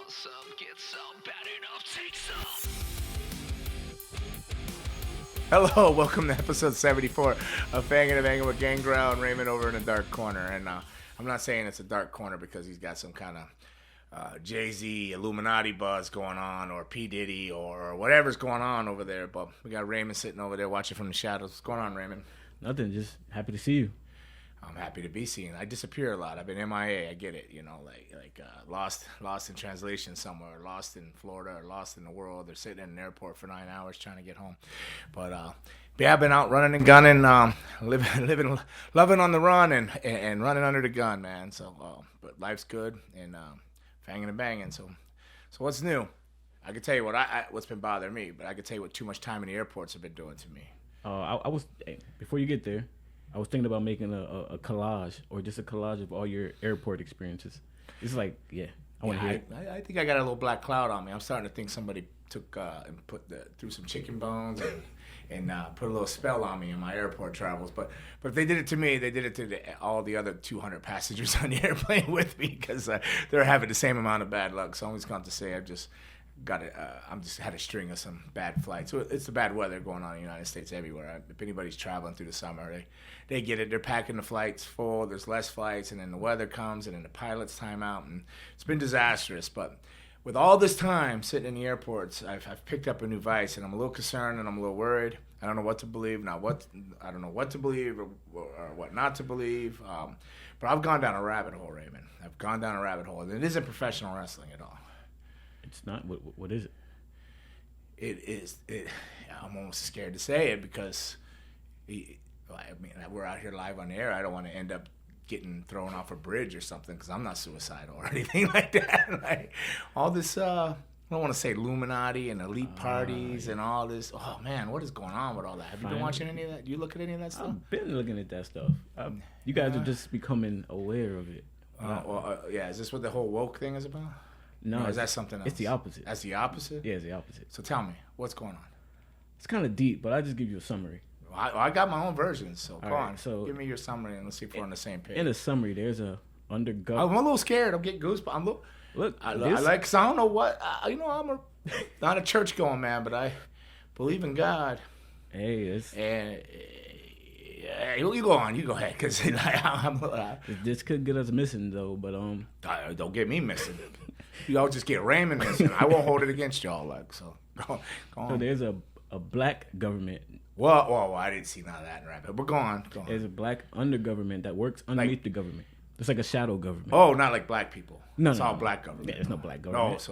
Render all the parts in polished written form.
want some, get some, bad enough, take some. Hello, welcome to episode 74 of FANGIN and BANGIN with Gangrel and Raymond over in the dark corner. And I'm not saying it's a dark corner because he's got some kind of Jay-Z Illuminati buzz going on, or P. Diddy, or whatever's going on over there. But we got Raymond sitting over there watching from the shadows. What's going on, Raymond? Nothing, just happy to see you. I'm happy to be seen. I disappear a lot. I've been MIA. I get it. You know, like lost in translation somewhere, lost in Florida, or lost in the world. They're sitting in an airport for 9 hours trying to get home. But yeah, I've been out running and gunning, loving on the run and running under the gun, man. So, but life's good and fanging and banging. So what's new? I can tell you what's been bothering me, but I can tell you what too much time in the airports have been doing to me. I was before you get there. I was thinking about making a collage, or just a collage of all your airport experiences. It's like, I want to hear it. I think I got a little black cloud on me. I'm starting to think somebody took and threw some chicken bones and put a little spell on me in my airport travels. But if they did it to me, they did it to all the other 200 passengers on the airplane with me, because they're having the same amount of bad luck. So I'm just going to say I'm just had a string of some bad flights. So it's the bad weather going on in the United States everywhere. If anybody's traveling through the summer, they get it. They're packing the flights full. There's less flights, and then the weather comes, and then the pilots time out, and it's been disastrous. But with all this time sitting in the airports, I've picked up a new vice, and I'm a little concerned and I'm a little worried. I don't know what to believe. I don't know what to believe or what not to believe. But I've gone down a rabbit hole, Raymond. I've gone down a rabbit hole, and it isn't professional wrestling at all. It's not. What is it? It is. I'm almost scared to say it because, we're out here live on the air. I don't want to end up getting thrown off a bridge or something, because I'm not suicidal or anything like that. Like all this, I don't want to say Illuminati and elite parties and all this. Oh man, what is going on with all that? Have you been watching any of that? Do you look at any of that stuff? I've been looking at that stuff. You guys are just becoming aware of it. Is this what the whole woke thing is about? No, or is that something else? It's the opposite. That's the opposite? Yeah, it's the opposite. So tell me, what's going on? It's kind of deep, but I'll just give you a summary. I got my own version, so go on. So give me your summary and let's see if we're on the same page. In a summary, there's a undergovernment. I'm a little scared. I'm getting goosebumps. Cause I don't know what. I'm not a church going man, but I believe in God. Hey, you go on. You go ahead, because this could get us missing though. But don't get me missing. Y'all just get Raymond missing. I won't hold it against y'all. So go on. So there's a black government. Well, I didn't see none of that in Rabbit. But go on. There's a black undergovernment that works underneath the government. It's like a shadow government. Oh, not like black people. No, it's all black government. Yeah, there's no black government. It's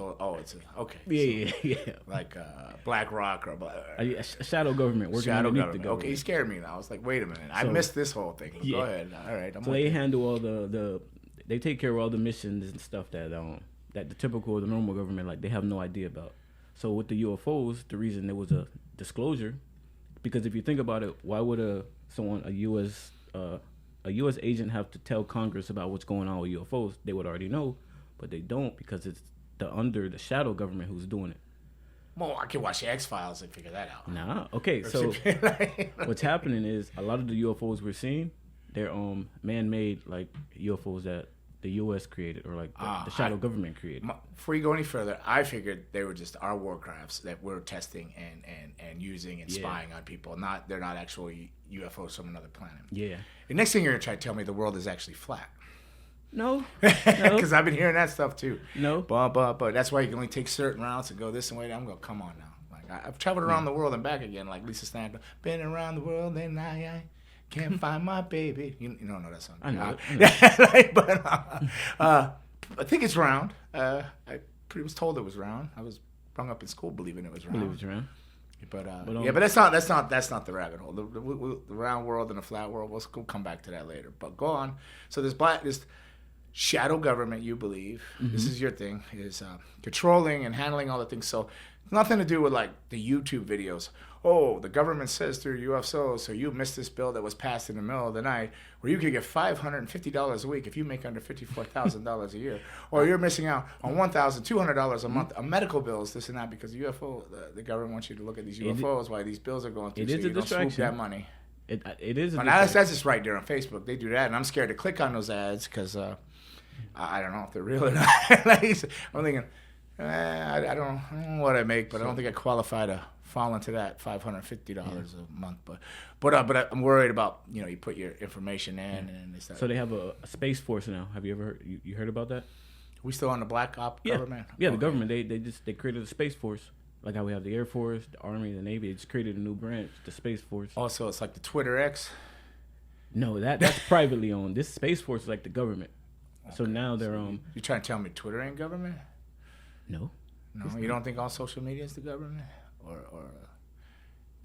okay. Yeah. Like Black Rock or a shadow government working underneath the government. Okay, he scared me now. I was like, wait a minute, I missed this whole thing. Yeah. Go ahead. All right. So they handle all they take care of all the missions and stuff that the typical, the normal government, like, they have no idea about. So with the UFOs, the reason there was a disclosure, because if you think about it, why would a U.S. agent have to tell Congress about what's going on with UFOs? They would already know, but they don't, because it's the shadow government who's doing it. Well, I can watch the X-Files and figure that out. Nah, okay. So what's happening is a lot of the UFOs we're seeing, they're man-made, like UFOs that the U.S. created, or like the shadow government created. Before you go any further, I figured they were just our warcrafts that we're testing and using and spying on people. They're not actually UFOs from another planet. Yeah. The next thing you're gonna try to tell me the world is actually flat. No. Because I've been hearing that stuff too. No. But that's why you can only take certain routes and go this and way. I'm going, come on now. Like I've traveled around the world and back again, like Lisa Stanton. Been around the world and I can't find my baby. You don't know that song. I know it. But I think it's round. I was told it was round. I was brought up in school believing it was round. Believe it's round. But that's not the rabbit hole. The round world and the flat world. We'll come back to that later. But go on. So this shadow government, you believe, this is your thing, is controlling and handling all the things. So it's nothing to do with like the YouTube videos. Oh, the government says through UFOs, so you missed this bill that was passed in the middle of the night, where you could get $550 a week if you make under $54,000 a year, or you're missing out on $1,200 a month on medical bills, this and that, because the government wants you to look at these UFOs while these bills are going through. It is a distraction. Swoop that monny. It is. That's just right there on Facebook. They do that, and I'm scared to click on those ads because I don't know if they're real or not. I'm thinking, I don't know what I make, but I don't think I qualify to fall into that $550 a month. But I'm worried about, you put your information in and they start. So they have a space force now. Have you ever heard, you heard about that? We still on the black op government? Yeah, the government. They created a space force. Like how we have the Air Force, the Army, the Navy. They just created a new branch, the Space Force. Also, it's like the Twitter X. No, that's privately owned. This Space Force is like the government. Okay. So now they're You trying to tell me Twitter ain't government? No. No, you don't think all social media is the government, or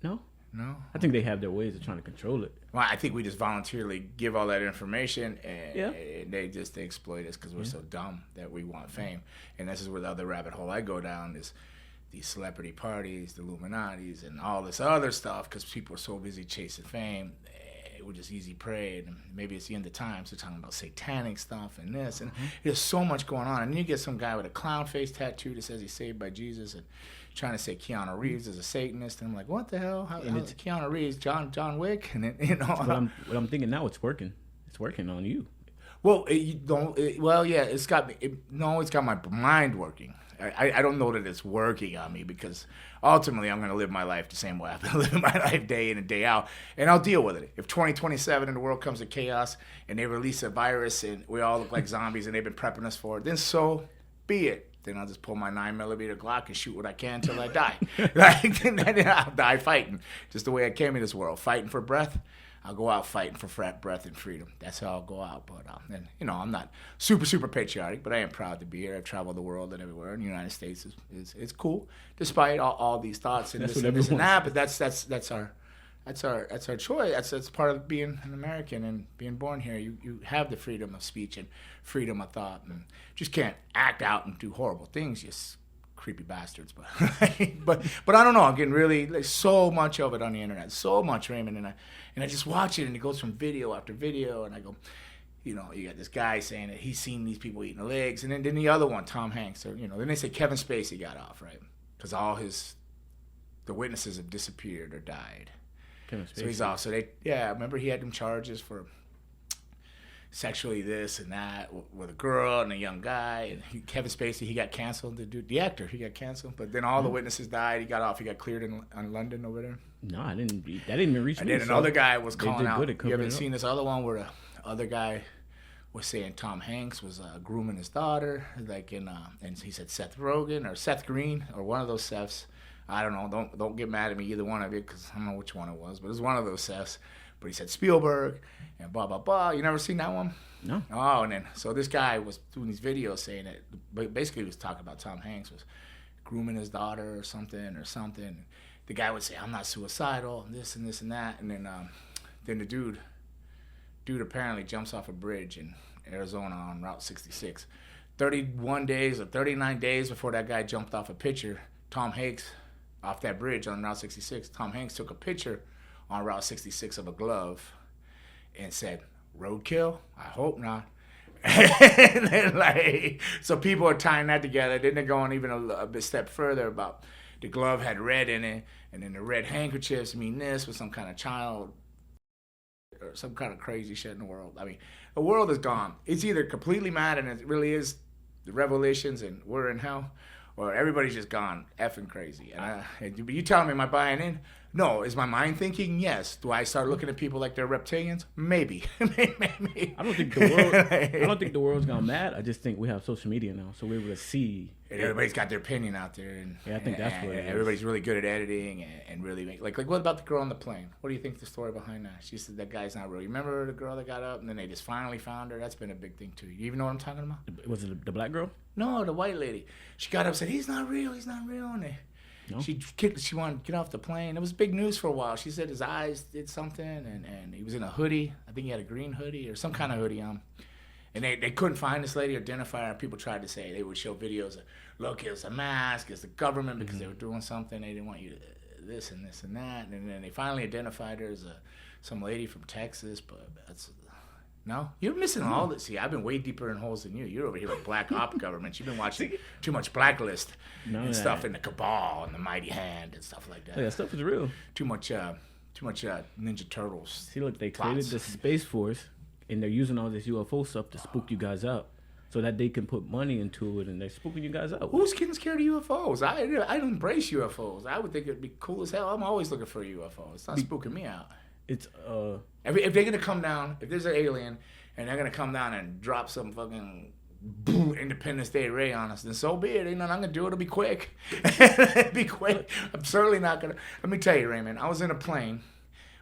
No. No. I think they have their ways of trying to control it. Well, I think we just voluntarily give all that information, and they exploit us because we're so dumb that we want fame. And this is where the other rabbit hole I go down is these celebrity parties, the Illuminatis, and all this other stuff because people are so busy chasing fame. We're just easy prey, and maybe it's the end of times. They're talking about satanic stuff and this, and there's so much going on. And then you get some guy with a clown face tattoo that says he's saved by Jesus, and trying to say Keanu Reeves is a Satanist, and I'm like, what the hell? How's Keanu Reeves John Wick? And then, what I'm thinking now, it's working. It's working on you. Well, it's got me. It's got my mind working. I don't know that it's working on me because ultimately I'm going to live my life the same way I've been living my life day in and day out, and I'll deal with it. If 2027 and the world comes to chaos and they release a virus and we all look like zombies and they've been prepping us for it, then so be it. Then I'll just pull my 9mm Glock and shoot what I can until I die. Then I'll die fighting, just the way I came in this world, fighting for breath. I'll go out fighting for breath and freedom. That's how I'll go out. But I'm not super patriotic, but I am proud to be here. I've traveled the world and everywhere. And the United States is cool, despite all these thoughts and this and that. But that's our choice. That's part of being an American and being born here. You have the freedom of speech and freedom of thought, and just can't act out and do horrible things. Just creepy bastards, but I don't know. I'm getting really so much of it on the internet, so much, Raymond, and I just watch it, and it goes from video after video, and I go, you got this guy saying that he's seen these people eating the legs, and then the other one, Tom Hanks, or then they say Kevin Spacey got off, right? Because the witnesses have disappeared or died, so he's off. So remember he had them charges for sexually this and that with a girl and a young guy, and Kevin Spacey, he got canceled. The actor, he got canceled, but then all the witnesses died. He got off. He got cleared in London over there. No, I didn't. That didn't even reach me. And then another guy was calling out. You haven't seen this other one where the other guy was saying Tom Hanks was grooming his daughter, and he said Seth Rogen or Seth Green or one of those Seths. I don't know. Don't get mad at me, either one of you, because I don't know which one it was, but it was one of those Seths. But he said Spielberg and blah, blah, blah. You never seen that one? No. Oh, and then, so this guy was doing these videos saying that, but basically he was talking about Tom Hanks was grooming his daughter or something. The guy would say, I'm not suicidal, and this and this and that. And then the dude apparently jumps off a bridge in Arizona on Route 66. 31 days or 39 days before that guy jumped off a picture, Tom Hanks, off that bridge on Route 66, Tom Hanks took a picture on Route 66 of a glove and said, roadkill? I hope not. And then, so people are tying that together. Then they're going even a step further about the glove had red in it, and then the red handkerchiefs mean this with some kind of child or some kind of crazy shit in the world. I mean, the world is gone. It's either completely mad and it really is the revelations and we're in hell, or everybody's just gone effing crazy. And you telling me, am I buying in? No. Is my mind thinking? Yes. Do I start looking at people like they're reptilians? Maybe. Maybe. I don't think the world's gone mad. I just think we have social media now, so we're able to see. And everybody's got their opinion out there, and I think that's what it is. Everybody's really good at editing and really make like what about the girl on the plane? What do you think the story behind that? She said that guy's not real. You remember the girl that got up and then they just finally found her? That's been a big thing too. You even know what I'm talking about? Was it the black girl? No, the white lady. She got up and said, he's not real, and No? She wanted to get off the plane. It was big news for a while. She said his eyes did something, and he was in a hoodie. I think he had a green hoodie or some kind of hoodie on. And they couldn't find this lady or identify her. People tried to say they would show videos of, look, it was a mask, it's the government because they were doing something. They didn't want you to this and this and that. And then they finally identified her as some lady from Texas. But that's no, you're missing all this. See, I've been way deeper in holes than you. You're over here with black op government. You've been watching too much Blacklist and stuff in the Cabal and the Mighty Hand and stuff like that. Yeah, that stuff is real. Too much Ninja Turtles. See, look, they created the Space Force, and they're using all this UFO stuff to spook you guys out. so that they can put money into it, and they're spooking you guys out. Who's getting scared of UFOs? I embrace UFOs. I would think it'd be cool as hell. I'm always looking for a UFO. It's not spooking me out. It's if they're gonna come down, if there's an alien and they're gonna come down and drop some fucking boom, Independence Day ray on us, then so be it. Ain't nothing I'm gonna do. It'll be quick. It'll be quick. I'm certainly not gonna. Let me tell you, Raymond. I was in a plane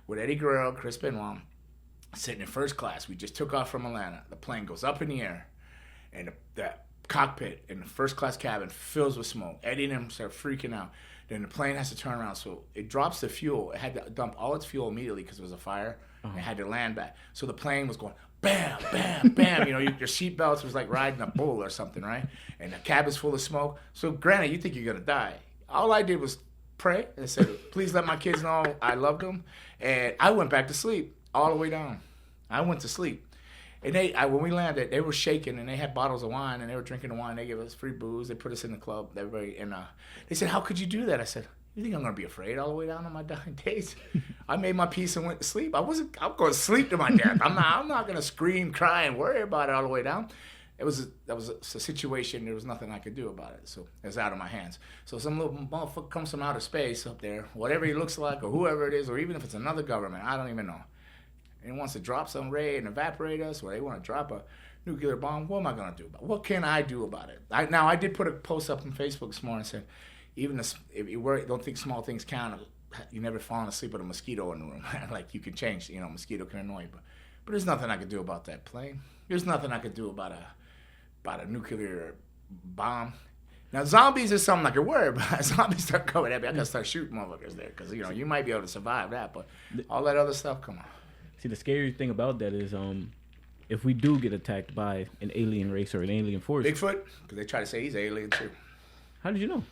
with Eddie Guerrero, Chris Benoit, sitting in first class. We just took off from Atlanta. The plane goes up in the air, and the cockpit in the first class cabin fills with smoke. Eddie and him start freaking out. Then the plane has to turn around, so it drops the fuel. It had to dump all its fuel immediately because it was a fire. It had to land back. So the plane was going bam, bam, bam. You know, your seatbelts was like riding a bull or something, right? And the cabin's full of smoke. So granted, you think you're gonna die. All I did was pray and said, "Please let my kids know I loved them." And I went back to sleep all the way down. I went to sleep. And when we landed, they were shaking, and they had bottles of wine, and they were drinking the wine. They gave us free booze. They put us in the club. Everybody, and they said, "How could you do that?" I said, "You think I'm gonna be afraid all the way down on my dying days?" I made my peace and went to sleep. I'm going to sleep to my death. I'm not gonna scream, cry, and worry about it all the way down. That was a situation. There was nothing I could do about it. So it was out of my hands. So some little motherfucker comes from outer space up there, whatever he looks like, or whoever it is, or even if it's another government, I don't even know. And wants to drop some ray and evaporate us, or they want to drop a nuclear bomb. What am I going to do about it? What can I do about it? I did put a post up on Facebook this morning and said, even if you don't think small things count, you never fallen asleep with a mosquito in the room. Like, you can change, mosquito can annoy you. But there's nothing I could do about that plane. There's nothing I could do about a nuclear bomb. Now, zombies is something I could worry about. Zombies start coming at me, I got to start shooting motherfuckers there. Because, you might be able to survive that. But all that other stuff, come on. See, the scary thing about that is, if we do get attacked by an alien race or an alien force, Bigfoot, because they try to say he's an alien too. How did you know?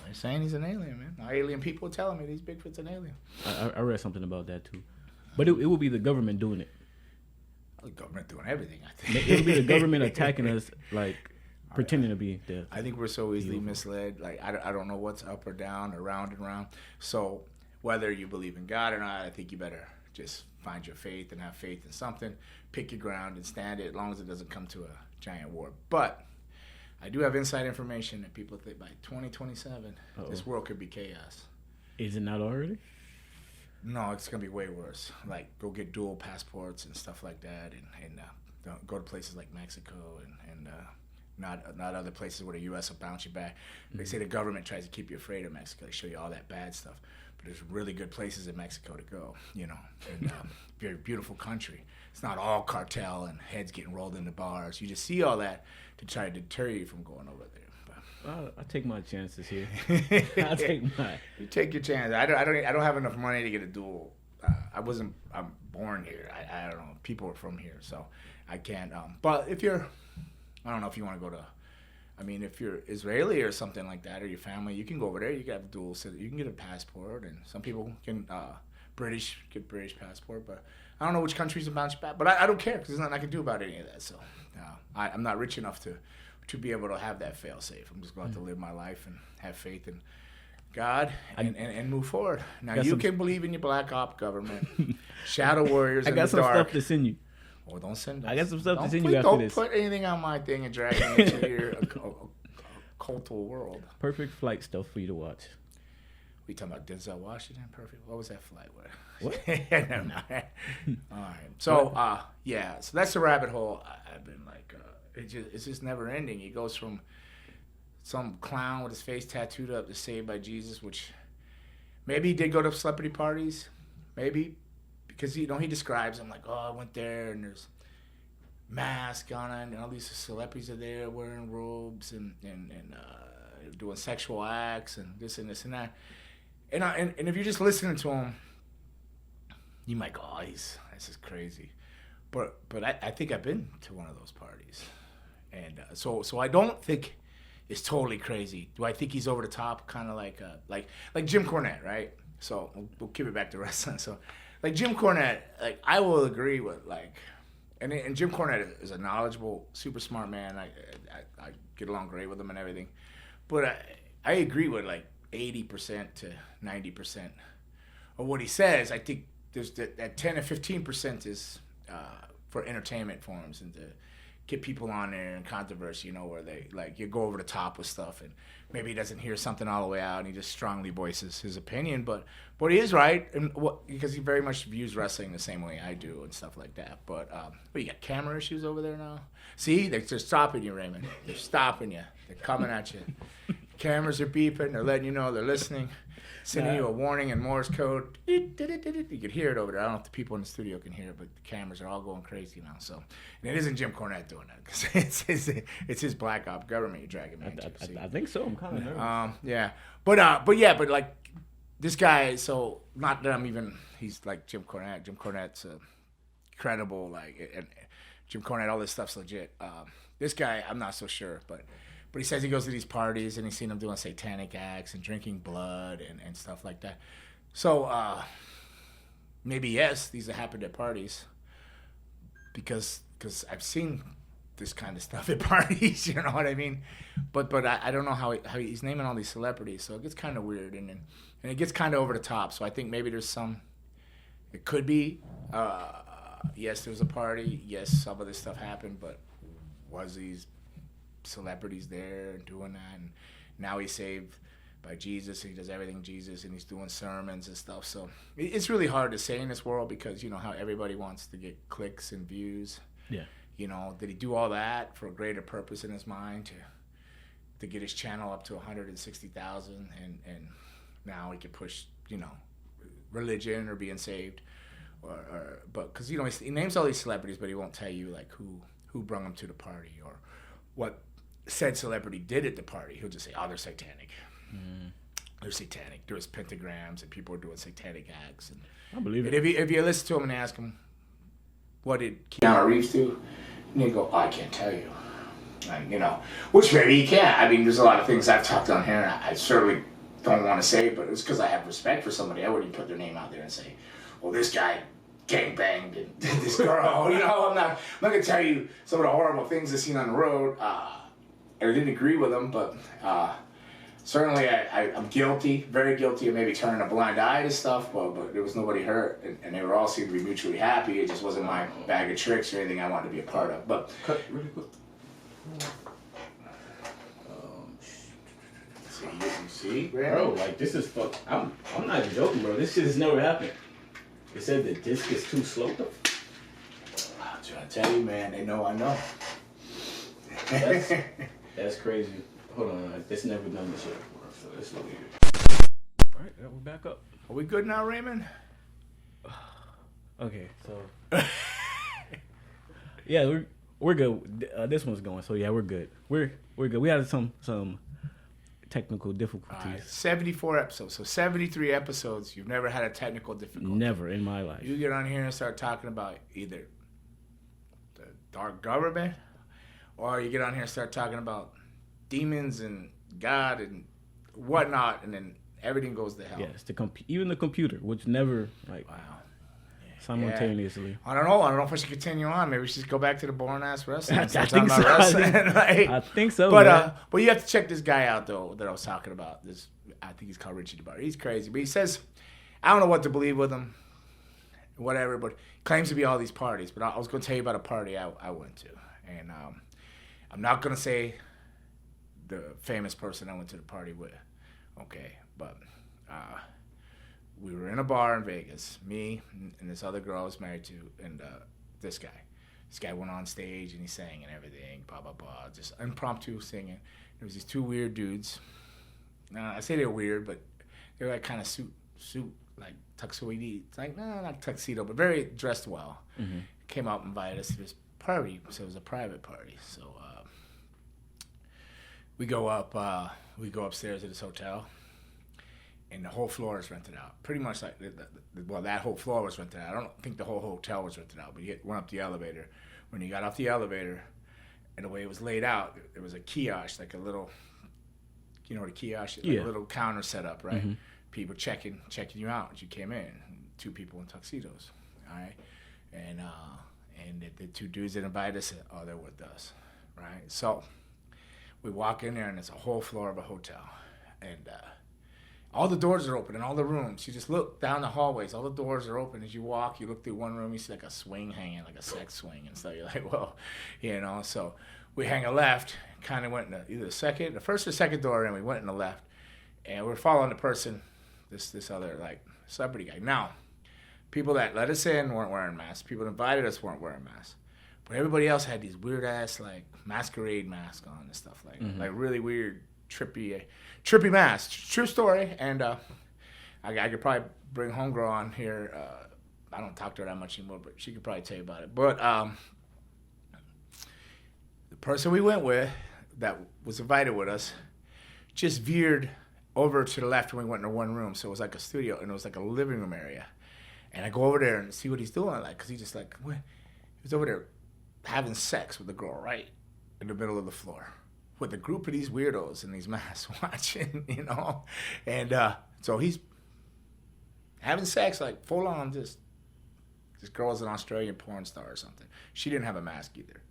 They're saying he's an alien, man. Our alien people are telling me these Bigfoot's an alien. I read something about that too, but it will be the government doing it. The government doing everything, I think. It'll be the government attacking us, like pretending to be there. I think we're so easily misled. Like, I don't know what's up or down or round and round. So whether you believe in God or not, I think you better just find your faith and have faith in something. Pick your ground and stand it, as long as it doesn't come to a giant war. But I do have inside information that people think by 2027, this world could be chaos. Is it not already? No, it's gonna be way worse. Like, go get dual passports and stuff like that, and don't go to places like Mexico and not other places where the U.S. will bounce you back. They say the government tries to keep you afraid of Mexico. They show you all that bad stuff. But there's really good places in Mexico to go, and very beautiful country. It's not all cartel and heads getting rolled into bars. You just see all that to try to deter you from going over there. I'll take my chances here. I'll take mine. You take your chance. I don't have enough money to get a dual. I'm born here. I don't know. People are from here, so I can't. But if you're, I don't know if you want to go to. I mean, if you're Israeli or something like that, or your family, you can go over there. You can have a dual citizen. You can get a passport, and some people can get British passport. But I don't know which countries will bounce you back. But I don't care because there's nothing I can do about any of that. So I'm not rich enough to be able to have that fail safe. I'm just going to have to live my life and have faith in God and move forward. Now you can believe in your black op government, shadow warriors. I got some dark. stuff to send you. Oh, don't send us. I got some stuff to send you after this. Don't put anything on my thing and drag me into your cultural world. Perfect flight stuff for you to watch. We talking about Denzel Washington? Perfect. What was that flight with? What? No. All right. So, so that's the rabbit hole. I've been like, it's just never ending. He goes from some clown with his face tattooed up to Saved by Jesus, which maybe he did go to celebrity parties. Maybe. Because, he describes them like, I went there and there's mask on and all these celebrities are there wearing robes and doing sexual acts and this and that. And if you're just listening to him, you might go, this is crazy. But I think I've been to one of those parties. And so I don't think it's totally crazy. Do I think he's over the top? Kind of like Jim Cornette, right? So we'll keep it back to wrestling. So like Jim Cornette, like I will agree with and Jim Cornette is a knowledgeable, super smart man. I get along great with him and everything. But I agree with like 80% to 90% of what he says. I think there's that 10 or 15% is for entertainment forms and to get people on there in controversy, you know, where they like you go over the top with stuff, and maybe he doesn't hear something all the way out, and he just strongly voices his opinion, but he is right, and because he very much views wrestling the same way I do and stuff like that. But you got camera issues over there now. See, they're stopping you, Raymond. They're stopping you. They're coming at you. Cameras are beeping. They're letting you know they're listening. Sending you a warning in Morse code. You could hear it over there. I don't know if the people in the studio can hear it, but the cameras are all going crazy now. So, and it isn't Jim Cornette doing that, because it's his black op government you're dragging me into. I think so. I'm kind of nervous. Yeah, but like this guy. So not that I'm even. He's like Jim Cornette. Jim Cornette's credible. Like, and Jim Cornette, all this stuff's legit. This guy, I'm not so sure, but he says he goes to these parties and he's seen them doing satanic acts and drinking blood and stuff like that. So maybe yes, these have happened at parties, because I've seen this kind of stuff at parties. You know what I mean? But I don't know how he's naming all these celebrities, so it gets kind of weird and it gets kind of over the top. So I think maybe there's some. It could be. Yes, there was a party. Yes, some of this stuff happened, but was these celebrities there doing that? And now he's saved by Jesus, and he does everything Jesus, and he's doing sermons and stuff. So it's really hard to say in this world, because you know how everybody wants to get clicks and views. Yeah. You know, did he do all that for a greater purpose in his mind to get his channel up to 160,000, and now he can push, you know, religion or being saved, but because you know he names all these celebrities, but he won't tell you like who brought him to the party or what said celebrity did at the party. He'll just say, oh, they're satanic. They're satanic. There was pentagrams and people were doing satanic acts. And I believe it. If you listen to him and ask him, what did Keanu Reeves do? And he'll go, oh, I can't tell you. Like, you know, which maybe he can't. I mean, there's a lot of things I've talked on here, and I certainly don't want to say, but it's because I have respect for somebody. I wouldn't put their name out there and say, well, this guy gangbanged and this girl. You know, I'm not going to tell you some of the horrible things I've seen on the road. And I didn't agree with them, but certainly I'm guilty, very guilty of maybe turning a blind eye to stuff, but there was nobody hurt, and they were all seemed to be mutually happy. It just wasn't my bag of tricks or anything I wanted to be a part of. But cut really quick. See, Bro, like this is fuck. I'm not even joking, bro. This shit has never happened. They said the disc is too slow. I'm trying to tell you, man. They know I know. That's crazy. Hold on, this never done this shit before, so it's weird. All right, we're back up. Are we good now, Raymond? Okay, so yeah, we're good. This one's going, so yeah, we're good. We're good. We had some technical difficulties. 74 episodes, so 73 episodes. You've never had a technical difficulty. Never in my life. You get on here and start talking about either the dark government, or you get on here and start talking about demons and God and whatnot, and then everything goes to hell. Yes, even the computer, which never Wow. simultaneously. Yeah. I don't know if I should continue on. Maybe we should just go back to the boring ass wrestling. I think so. I think so. But you have to check this guy out though that I was talking about. This, I think he's called Richie DeBar. He's crazy, but he says, I don't know what to believe with him, whatever. But he claims to be all these parties. But I was going to tell you about a party I went to, and I'm not going to say the famous person I went to the party with. Okay, but we were in a bar in Vegas, me and this other girl I was married to, and this guy. This guy went on stage and he sang and everything, blah, blah, blah, just impromptu singing. There was these two weird dudes. I say they're weird, but they're like kind of suit, like tuxedo. Like, no, not tuxedo, but very dressed well. Mm-hmm. Came out and invited us to this party, so it was a private party. So we go upstairs to this hotel. And the whole floor is rented out. Pretty much like, that whole floor was rented out. I don't think the whole hotel was rented out, but you went up the elevator. When you got off the elevator, and the way it was laid out, there was a kiosk, like a little, you know what a kiosk is? Like a little counter set up, right? Mm-hmm. People checking you out as you came in. Two people in tuxedos, all right? And the two dudes that invited us, they're with us, right? So we walk in there, and it's a whole floor of a hotel. And all the doors are open in all the rooms. You just look down the hallways. All the doors are open. As you walk, you look through one room, you see like a swing hanging, like a sex swing. And so you're like, well, you know. So we hang a left, kind of went in either the first or second door, and we went in the left. And we're following the person, this other, like, celebrity guy. Now, people that let us in weren't wearing masks. People that invited us weren't wearing masks. But everybody else had these weird-ass, like, masquerade masks on and stuff, like really weird, trippy masks. True story. And I could probably bring Homegirl on here. I don't talk to her that much anymore, but she could probably tell you about it. But the person we went with that was invited with us just veered over to the left when we went into one room. So it was like a studio, and it was like a living room area. And I go over there and see what he's doing, like, because he's just like, what? He was over there having sex with the girl right in the middle of the floor with a group of these weirdos in these masks watching, you know. And so he's having sex, like, full on. This girl's an Australian porn star or something. She didn't have a mask either.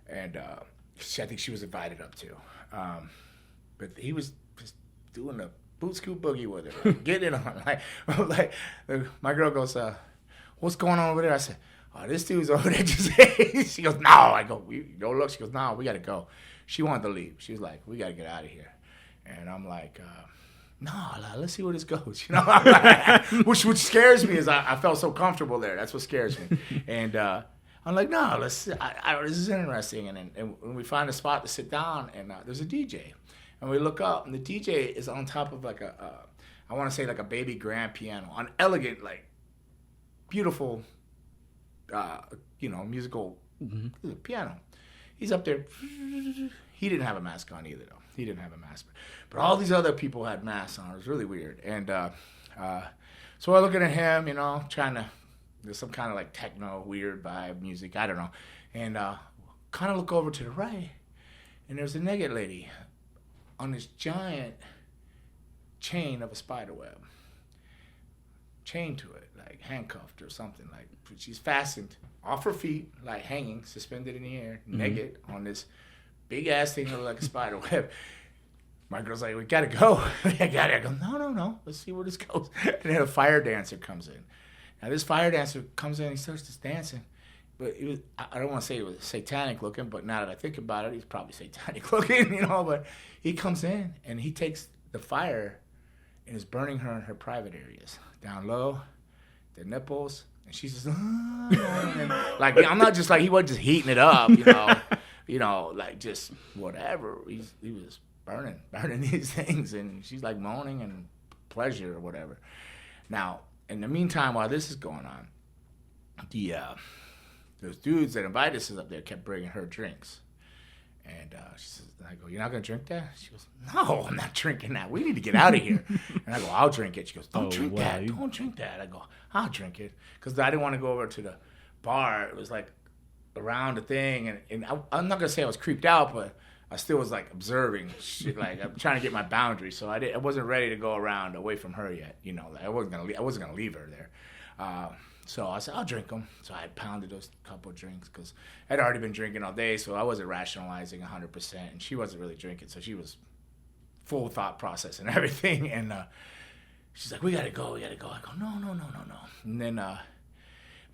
And I think she was invited up too. But he was just doing the boot scoop boogie with her, like, getting it on. Like, my girl goes, what's going on over there? I said, oh, this dude's over there just. She goes, no. I go, go look. She goes, no, we got to go. She wanted to leave. She was like, we got to get out of here. And I'm like, no, let's see where this goes. You know, like, which scares me is I felt so comfortable there. That's what scares me. And I'm like, no, let's. This is interesting. And when we find a spot to sit down, and there's a DJ, and we look up, and the DJ is on top of like I want to say like a baby grand piano, an elegant, like, beautiful, musical piano. He's up there. He didn't have a mask on either, though. He didn't have a mask. But all these other people had masks on. It was really weird. And so I'm looking at him, you know, trying to, there's some kind of like techno, weird vibe music. I don't know. And kind of look over to the right, and there's a naked lady on this giant chain of a spider web. Chained to it, like handcuffed or something. Like, she's fastened off her feet, like hanging, suspended in the air, naked on this big ass thing that looked like a spider web. My girl's like, we gotta go. I go, no, let's see where this goes. And then a fire dancer comes in. Now this fire dancer comes in, he starts just dancing. But it was, I don't want to say it was satanic looking, but now that I think about it, he's probably satanic looking, you know. But he comes in and he takes the fire and is burning her in her private areas. Down low, the nipples, and she's just, and like, I'm not just like, he wasn't just heating it up, you know, like just whatever. He was burning these things, and she's like moaning and pleasure or whatever. Now, in the meantime, while this is going on, those dudes that invited us up there kept bringing her drinks. And she says, and I go, you're not going to drink that? She goes, no, I'm not drinking that. We need to get out of here. And I go, I'll drink it. She goes, don't drink that. Don't drink that. I go, I'll drink it. Because I didn't want to go over to the bar. It was like around the thing. And I'm not going to say I was creeped out, but I still was like observing shit. Like, I'm trying to get my boundaries. So I wasn't ready to go around away from her yet. You know, like, I wasn't going to leave her there. So I said, I'll drink them. So I pounded those couple of drinks because I'd already been drinking all day, so I wasn't rationalizing 100%. And she wasn't really drinking, so she was full thought process and everything. And she's like, we got to go. I go, no. And then,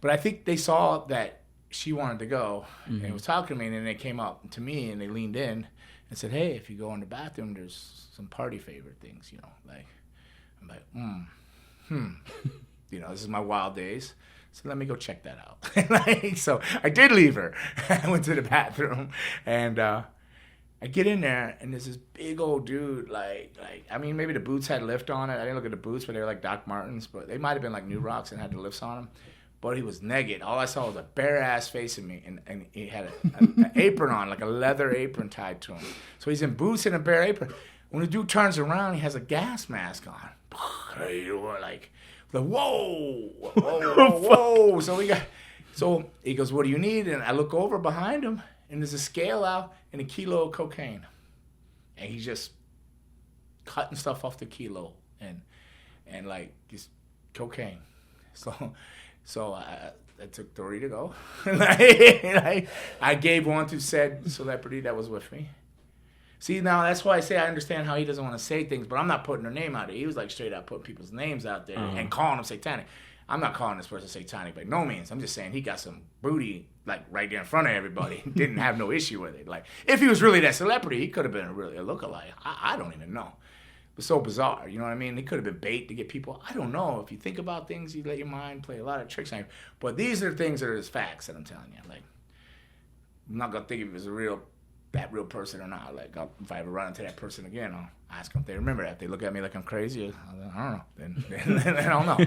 but I think they saw that she wanted to go and was talking to me. And then they came up to me and they leaned in and said, hey, if you go in the bathroom, there's some party favorite things, you know. Like, I'm like, You know, this is my wild days. So let me go check that out. So I did leave her. I went to the bathroom, and I get in there, and there's this big old dude, like I mean, maybe the boots had lift on it. I didn't look at the boots, but they were like Doc Martens, but they might have been like New Rocks and had the lifts on them. But he was naked. All I saw was a bare ass facing me, and he had an apron on, like a leather apron tied to him. So he's in boots and a bare apron. When the dude turns around, he has a gas mask on. Like, whoa. So he goes, what do you need? And I look over behind him, and there's a scale out and a kilo of cocaine. And he's just cutting stuff off the kilo and like just cocaine. So I took 3 to go. I gave one to said celebrity that was with me. See, now that's why I say I understand how he doesn't want to say things, but I'm not putting her name out there. He was like straight up putting people's names out there and calling them satanic. I'm not calling this person satanic by no means. I'm just saying he got some booty like right there in front of everybody. Didn't have no issue with it. Like if he was really that celebrity, he could have been really a lookalike. I don't even know. It was so bizarre. You know what I mean? He could have been bait to get people. I don't know. If you think about things, you let your mind play a lot of tricks on you. But these are things that are just facts that I'm telling you. Like I'm not gonna think if it was that real person or not. Like if I ever run into that person again, I'll ask them if they remember that. If they look at me like I'm crazy, I don't know. Then I don't know.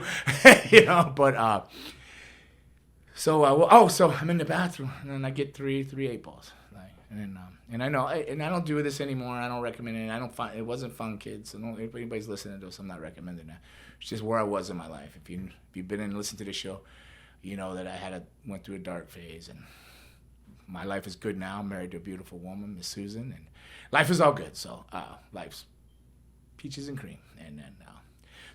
You know. But so I'm in the bathroom and then I get three 8-balls. Like, and I know, and I don't do this anymore. I don't recommend it. I don't find it wasn't fun, kids. So if anybody's listening to this, I'm not recommending that. It's just where I was in my life. If you've been in and listened to this show, you know that I went through a dark phase and. My life is good now. I'm married to a beautiful woman, Miss Susan, and life is all good. So life's peaches and cream. And then,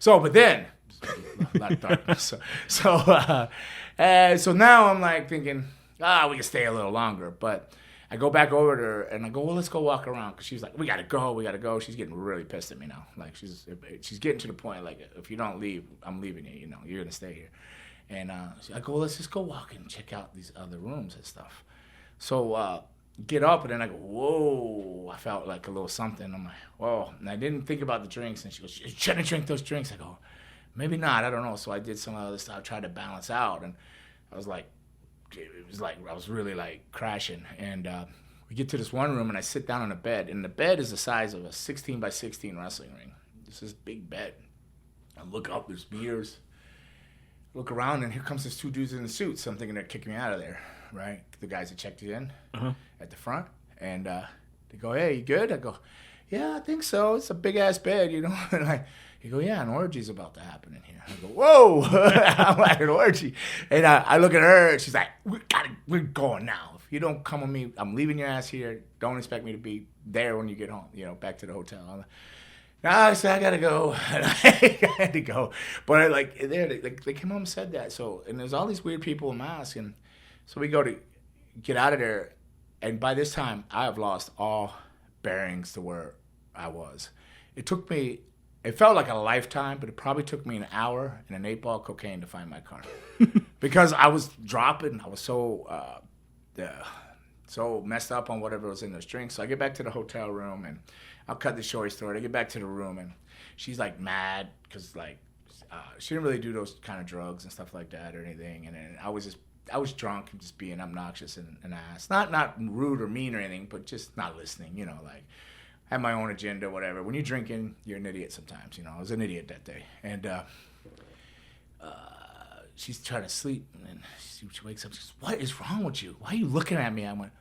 but then a lot of darkness. So now I'm like thinking, we can stay a little longer. But I go back over to her and I go, well, let's go walk around because she's like, we gotta go. She's getting really pissed at me now. Like she's getting to the point like, if you don't leave, I'm leaving you. You know, you're gonna stay here. And I go, well, let's just go walk and check out these other rooms and stuff. So get up, and then I go, whoa. I felt like a little something. I'm like, whoa. And I didn't think about the drinks. And she goes, you shouldn't drink those drinks. I go, maybe not. I don't know. So I did some other stuff. I tried to balance out. And I was like, I was really like crashing. And we get to this one room, and I sit down on a bed. And the bed is the size of a 16 by 16 wrestling ring. It's this big bed. I look up, there's mirrors. Look around, and here comes these 2 dudes in the suits. So I'm thinking they're kicking me out of there. Right, the guys that checked you in at the front, and they go, "Hey, you good?" I go, "Yeah, I think so. It's a big ass bed, you know." And you go, "Yeah, an orgy's about to happen in here." I go, "Whoa!" I'm like, an orgy, and I look at her, and she's like, "We're going now. If you don't come with me, I'm leaving your ass here. Don't expect me to be there when you get home. You know, back to the hotel." I'm like, I said, I gotta go. And I had to go, but they came home and said that. So, and there's all these weird people in masks, and. So we go to get out of there, and by this time, I have lost all bearings to where I was. It felt like a lifetime, but it probably took me an hour and an 8-ball cocaine to find my car. Because I was dropping, I was so messed up on whatever was in those drinks. So I get back to the hotel room, and I'll cut the short story. I get back to the room, and she's like mad, because like, she didn't really do those kind of drugs and stuff like that or anything, and then I was drunk and just being obnoxious and an ass. Not rude or mean or anything, but just not listening, you know, like I had my own agenda, whatever. When you're drinking, you're an idiot sometimes, you know. I was an idiot that day. And she's trying to sleep, and then she wakes up, she goes, "What is wrong with you? Why are you looking at me?" I went,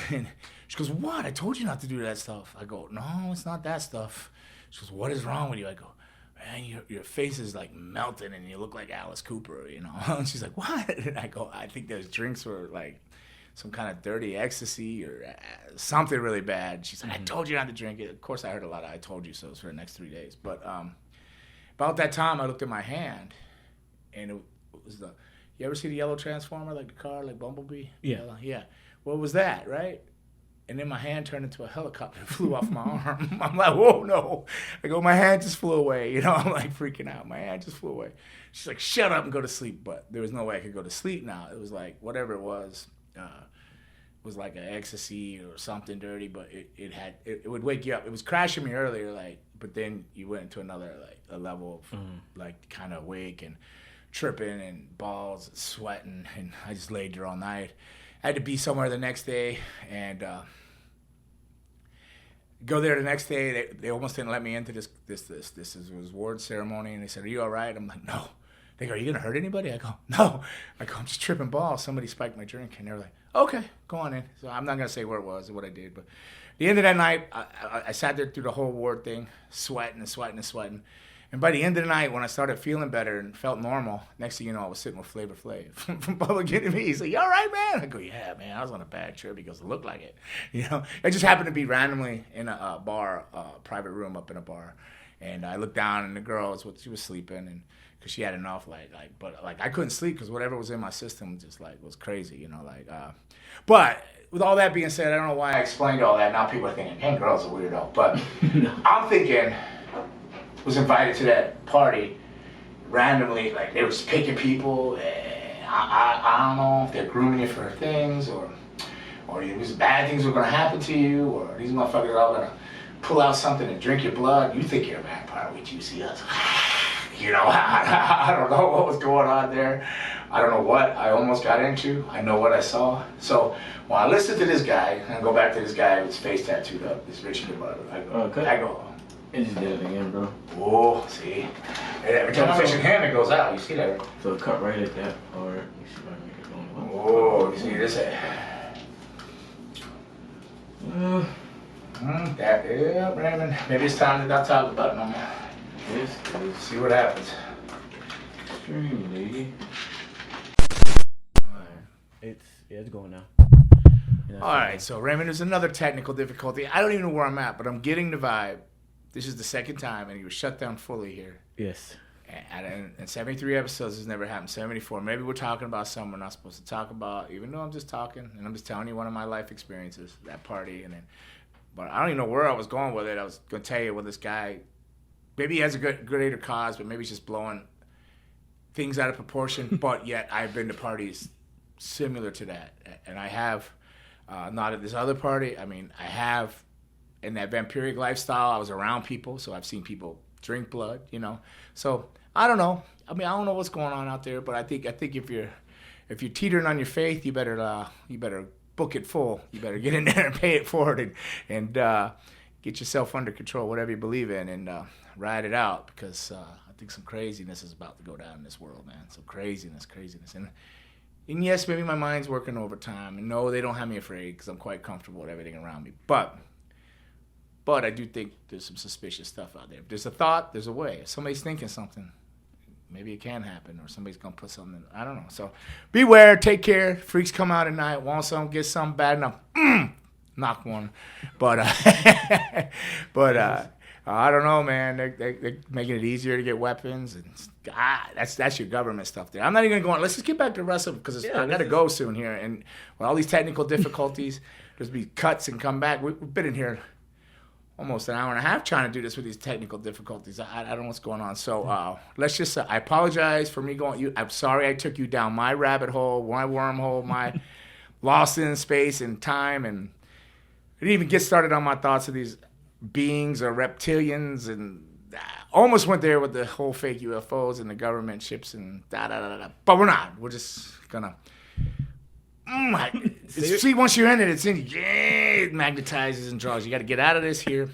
and she goes, "What? I told you not to do that stuff." I go, "No, it's not that stuff." She goes, "What is wrong with you?" I go, "Man, your face is like melting and you look like Alice Cooper, you know." And she's like, "What?" And I go, "I think those drinks were like some kind of dirty ecstasy or something really bad." She's like, "I told you not to drink it." Of course, I heard a lot of "I told you so" for the next 3 days. But about that time, I looked at my hand, and it was you ever see the yellow transformer, like the car, like Bumblebee? Yeah. Yeah. Well, it was that, right? And then my hand turned into a helicopter and flew off my arm. I'm like, whoa, no. I go, my hand just flew away. You know, I'm like freaking out. My hand just flew away. She's like, shut up and go to sleep. But there was no way I could go to sleep now. It was like, whatever it was like an ecstasy or something dirty, but it would wake you up. It was crashing me earlier, like, but then you went into another, like, a level of, like, kind of awake and tripping and balls and sweating. And I just laid there all night. I had to be somewhere the next day, and go there the next day. They almost didn't let me into this was ward ceremony, and they said, "Are you all right?" I'm like, "No." They go, "Are you gonna hurt anybody?" I go, "No." I go, "I'm just tripping balls. Somebody spiked my drink," and they're like, "Okay, go on in." So I'm not gonna say where it was or what I did, but at the end of that night, I sat there through the whole ward thing, sweating and sweating and sweating. And by the end of the night, when I started feeling better and felt normal, next thing you know, I was sitting with Flavor Flav from Public Enemy. He's like, "You all right, man?" I go, "Yeah, man, I was on a bad trip." He goes, "It looked like it." You know, it just happened to be randomly in a bar, private room up in a bar. And I looked down, and the girl, she was sleeping, and because she had enough, but I couldn't sleep because whatever was in my system just, like, was crazy, you know, like, but with all that being said, I don't know why I explained all that. Now people are thinking, Gangrel's a weirdo. But I'm thinking, was invited to that party randomly, like they were just picking people. I don't know if they're grooming you for things, or these bad things were gonna happen to you, or these motherfuckers are all gonna pull out something and drink your blood. You think you're a vampire, wait till you see us. You know, I don't know what was going on there. I don't know what I almost got into. I know what I saw. So when I listened to this guy, and I go back to this guy with his face tattooed up, this Richard brother, I go, It just did it again, bro. oh, see? Every time I mention him, it goes out. You see that? Right? So cut right at that, or you see if I can make it going. Oh, you see this? Yeah, Raymond. Maybe it's time to not talk about it no more. This is See what happens. extremely. It's going now. All right, so Raymond, there's another technical difficulty. I don't even know where I'm at, but I'm getting the vibe. This is the second time, and he was shut down fully here. Yes. And 73 episodes has never happened. 74. Maybe we're talking about something we're not supposed to talk about, even though I'm just talking, and I'm just telling you one of my life experiences, that party. But I don't even know where I was going with it. I was going to tell you, well, this guy, maybe he has a greater cause, but maybe he's just blowing things out of proportion. But yet I've been to parties similar to that. And I have, not at this other party. I mean, I have, in that vampiric lifestyle, I was around people, so I've seen people drink blood, you know. So I don't know. I mean, I don't know what's going on out there, but I think if you're teetering on your faith, you better book it full. You better get in there and pay it forward and get yourself under control, whatever you believe in, and ride it out, because I think some craziness is about to go down in this world, man. Some craziness. And yes, maybe my mind's working overtime. And no, they don't have me afraid, because I'm quite comfortable with everything around me. But I do think there's some suspicious stuff out there. If there's a thought, there's a way. If somebody's thinking something, maybe it can happen, or somebody's going to put something in. I don't know. So beware, take care. Freaks come out at night, want something, get something bad enough. Knock one. But I don't know, man. They're making it easier to get weapons. And that's your government stuff there. I'm not even going to go on. Let's just get back to wrestling, because I got to go soon here. And with all these technical difficulties, there's be cuts and come back. We've been in here almost an hour and a half trying to do this with these technical difficulties. I don't know what's going on. So let's just I apologize for me going. I'm sorry I took you down my rabbit hole, my wormhole, my lost in space and time, and I didn't even get started on my thoughts of these beings or reptilians, and almost went there with the whole fake UFOs and the government ships and da. But we're not. We're just gonna. See, once you're in it, it magnetizes and draws. You got to get out of this here.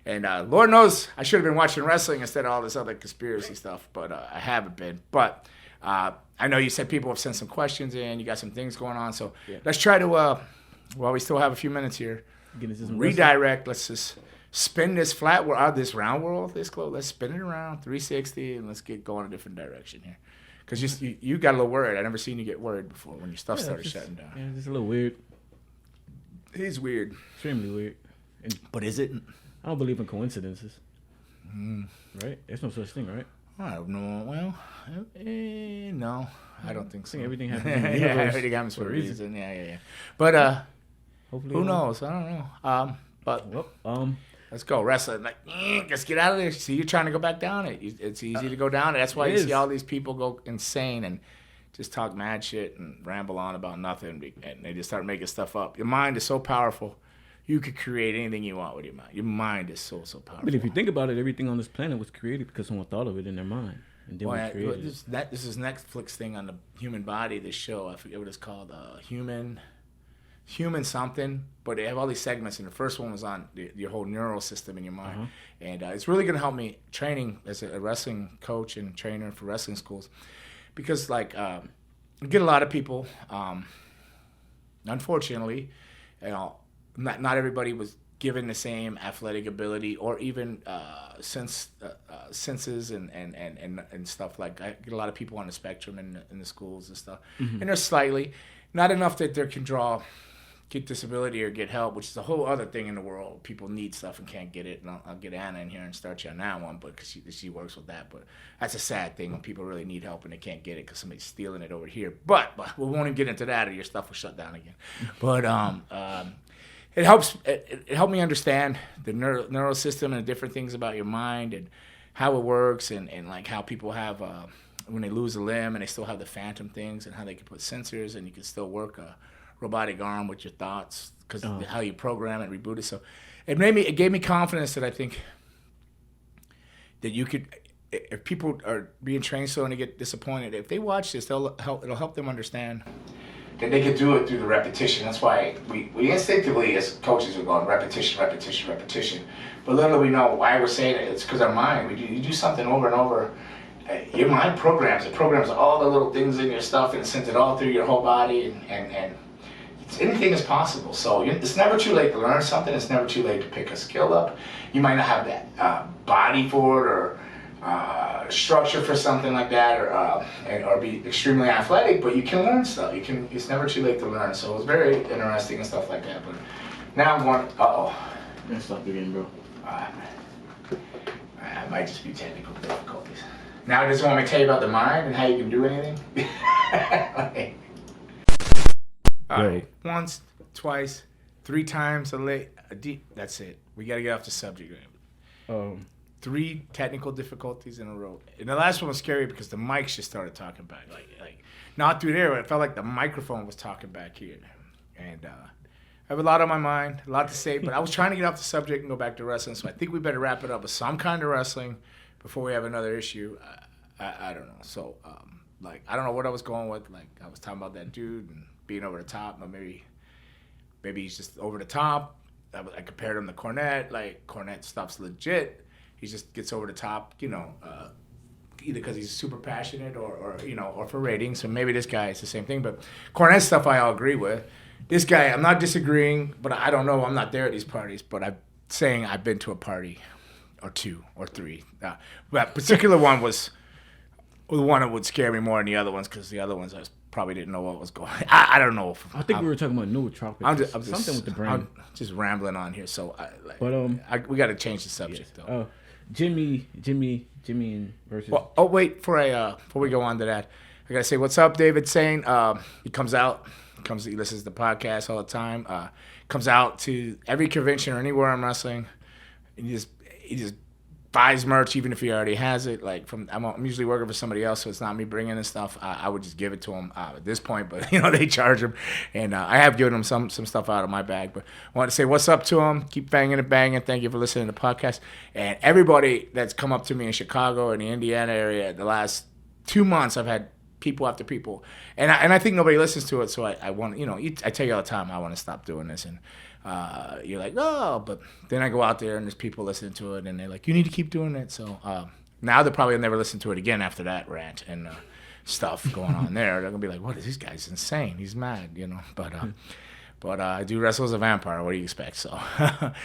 And Lord knows I should have been watching wrestling instead of all this other conspiracy stuff, but I haven't been. But I know you said people have sent some questions in. You got some things going on. So let's try to, while we still have a few minutes here, redirect. Let's just spin this flat world, this round world, this close. Let's spin it around 360, and let's get going a different direction here. Because you got a little worried. I never seen you get worried before when your stuff started shutting down. Yeah, it's a little weird. It is weird. Extremely weird. But is it? I don't believe in coincidences. Right? There's no such thing, right? I don't know. Well, no. I don't think so. I think everything happens in the universe. Yeah, everything happens for a reason. Yeah. But hopefully, who knows? I don't know. But let's go wrestling. Like, let's get out of there. See, you're trying to go back down it. It's easy to go down it. That's why you see all these people go insane and just talk mad shit and ramble on about nothing, and they just start making stuff up. Your mind is so powerful. You could create anything you want with your mind. Your mind is so powerful. But if you think about it, everything on this planet was created because someone thought of it in their mind. And then we created it. This is Netflix thing on the human body, this show. I forget what it's called. Human something, but they have all these segments, and the first one was on your whole neural system in your mind, and it's really going to help me training as a wrestling coach and trainer for wrestling schools, because you get a lot of people, unfortunately, not everybody was given the same athletic ability or even senses and stuff. Like, I get a lot of people on the spectrum in the schools and stuff, and they're slightly not enough that they can draw get disability or get help, which is a whole other thing in the world. People need stuff and can't get it. And I'll get Anna in here and start you on that one, but because she works with that. But that's a sad thing when people really need help and they can't get it because somebody's stealing it over here. But we won't even get into that, or your stuff will shut down again. But it helps. It helped me understand the neural system and the different things about your mind and how it works, and like how people have when they lose a limb and they still have the phantom things, and how they can put sensors and you can still work a robotic arm with your thoughts because how you program it, reboot it. So it gave me confidence that I think that you could, if people are being trained so and they get disappointed, if they watch this, it'll help them understand that they could do it through the repetition. That's why we instinctively as coaches are going repetition. But little do we know why we're saying it. It's because our mind, you do something over and over, your mind programs all the little things in your stuff and it sends it all through your whole body, and anything is possible. So it's never too late to learn something. It's never too late to pick a skill up. You might not have that body for it or structure for something like that, or be extremely athletic, but you can learn stuff. It's never too late to learn. So it was very interesting and stuff like that. But now I'm going, Let's stop again, bro. It might just be technical difficulties. Now I just want me to tell you about the mind and how you can do anything. All right. Once, twice, 3 times a deep. That's it. We got to get off the subject. 3 technical difficulties in a row. And the last one was scary because the mics just started talking back. Like not through there, but it felt like the microphone was talking back here. And I have a lot on my mind, a lot to say, but I was trying to get off the subject and go back to wrestling. So I think we better wrap it up with some kind of wrestling before we have another issue. I don't know. So, I don't know what I was going with. Like, I was talking about that dude and being over the top, but maybe he's just over the top. I compared him to Cornette. Like, Cornette stuff's legit. He just gets over the top, either because he's super passionate or for ratings. So maybe this guy is the same thing. But Cornette stuff I all agree with. This guy, I'm not disagreeing, but I don't know. I'm not there at these parties, but I'm saying I've been to a party or 2 or 3. That particular one was the one that would scare me more than the other ones, because the other ones I probably didn't know what was going on. I don't know. I think we were talking about nootropics. Something with the brain. I'm just rambling on here. So, we got to change the subject, though. Jimmy and versus. Well, wait, before we go on to that, I gotta say what's up, David. Saying he listens to the podcast all the time. Comes out to every convention or anywhere I'm wrestling. He just buys merch even if he already has it. Like I'm usually working for somebody else, so it's not me bringing in stuff. I would just give it to him at this point, but they charge him, and I have given him some stuff out of my bag. But I want to say what's up to him. Keep banging and banging. Thank you for listening to the podcast, and everybody that's come up to me in Chicago and the Indiana area the last 2 months. I've had people after people, and I think nobody listens to it. So I want I tell you all the time I want to stop doing this, and you're like, oh, but then I go out there and there's people listening to it and they're like, you need to keep doing it. So now they'll probably never listen to it again after that rant and stuff going on there. They're gonna be like, what is this guy's insane? He's mad, But I do wrestle as a vampire. What do you expect? So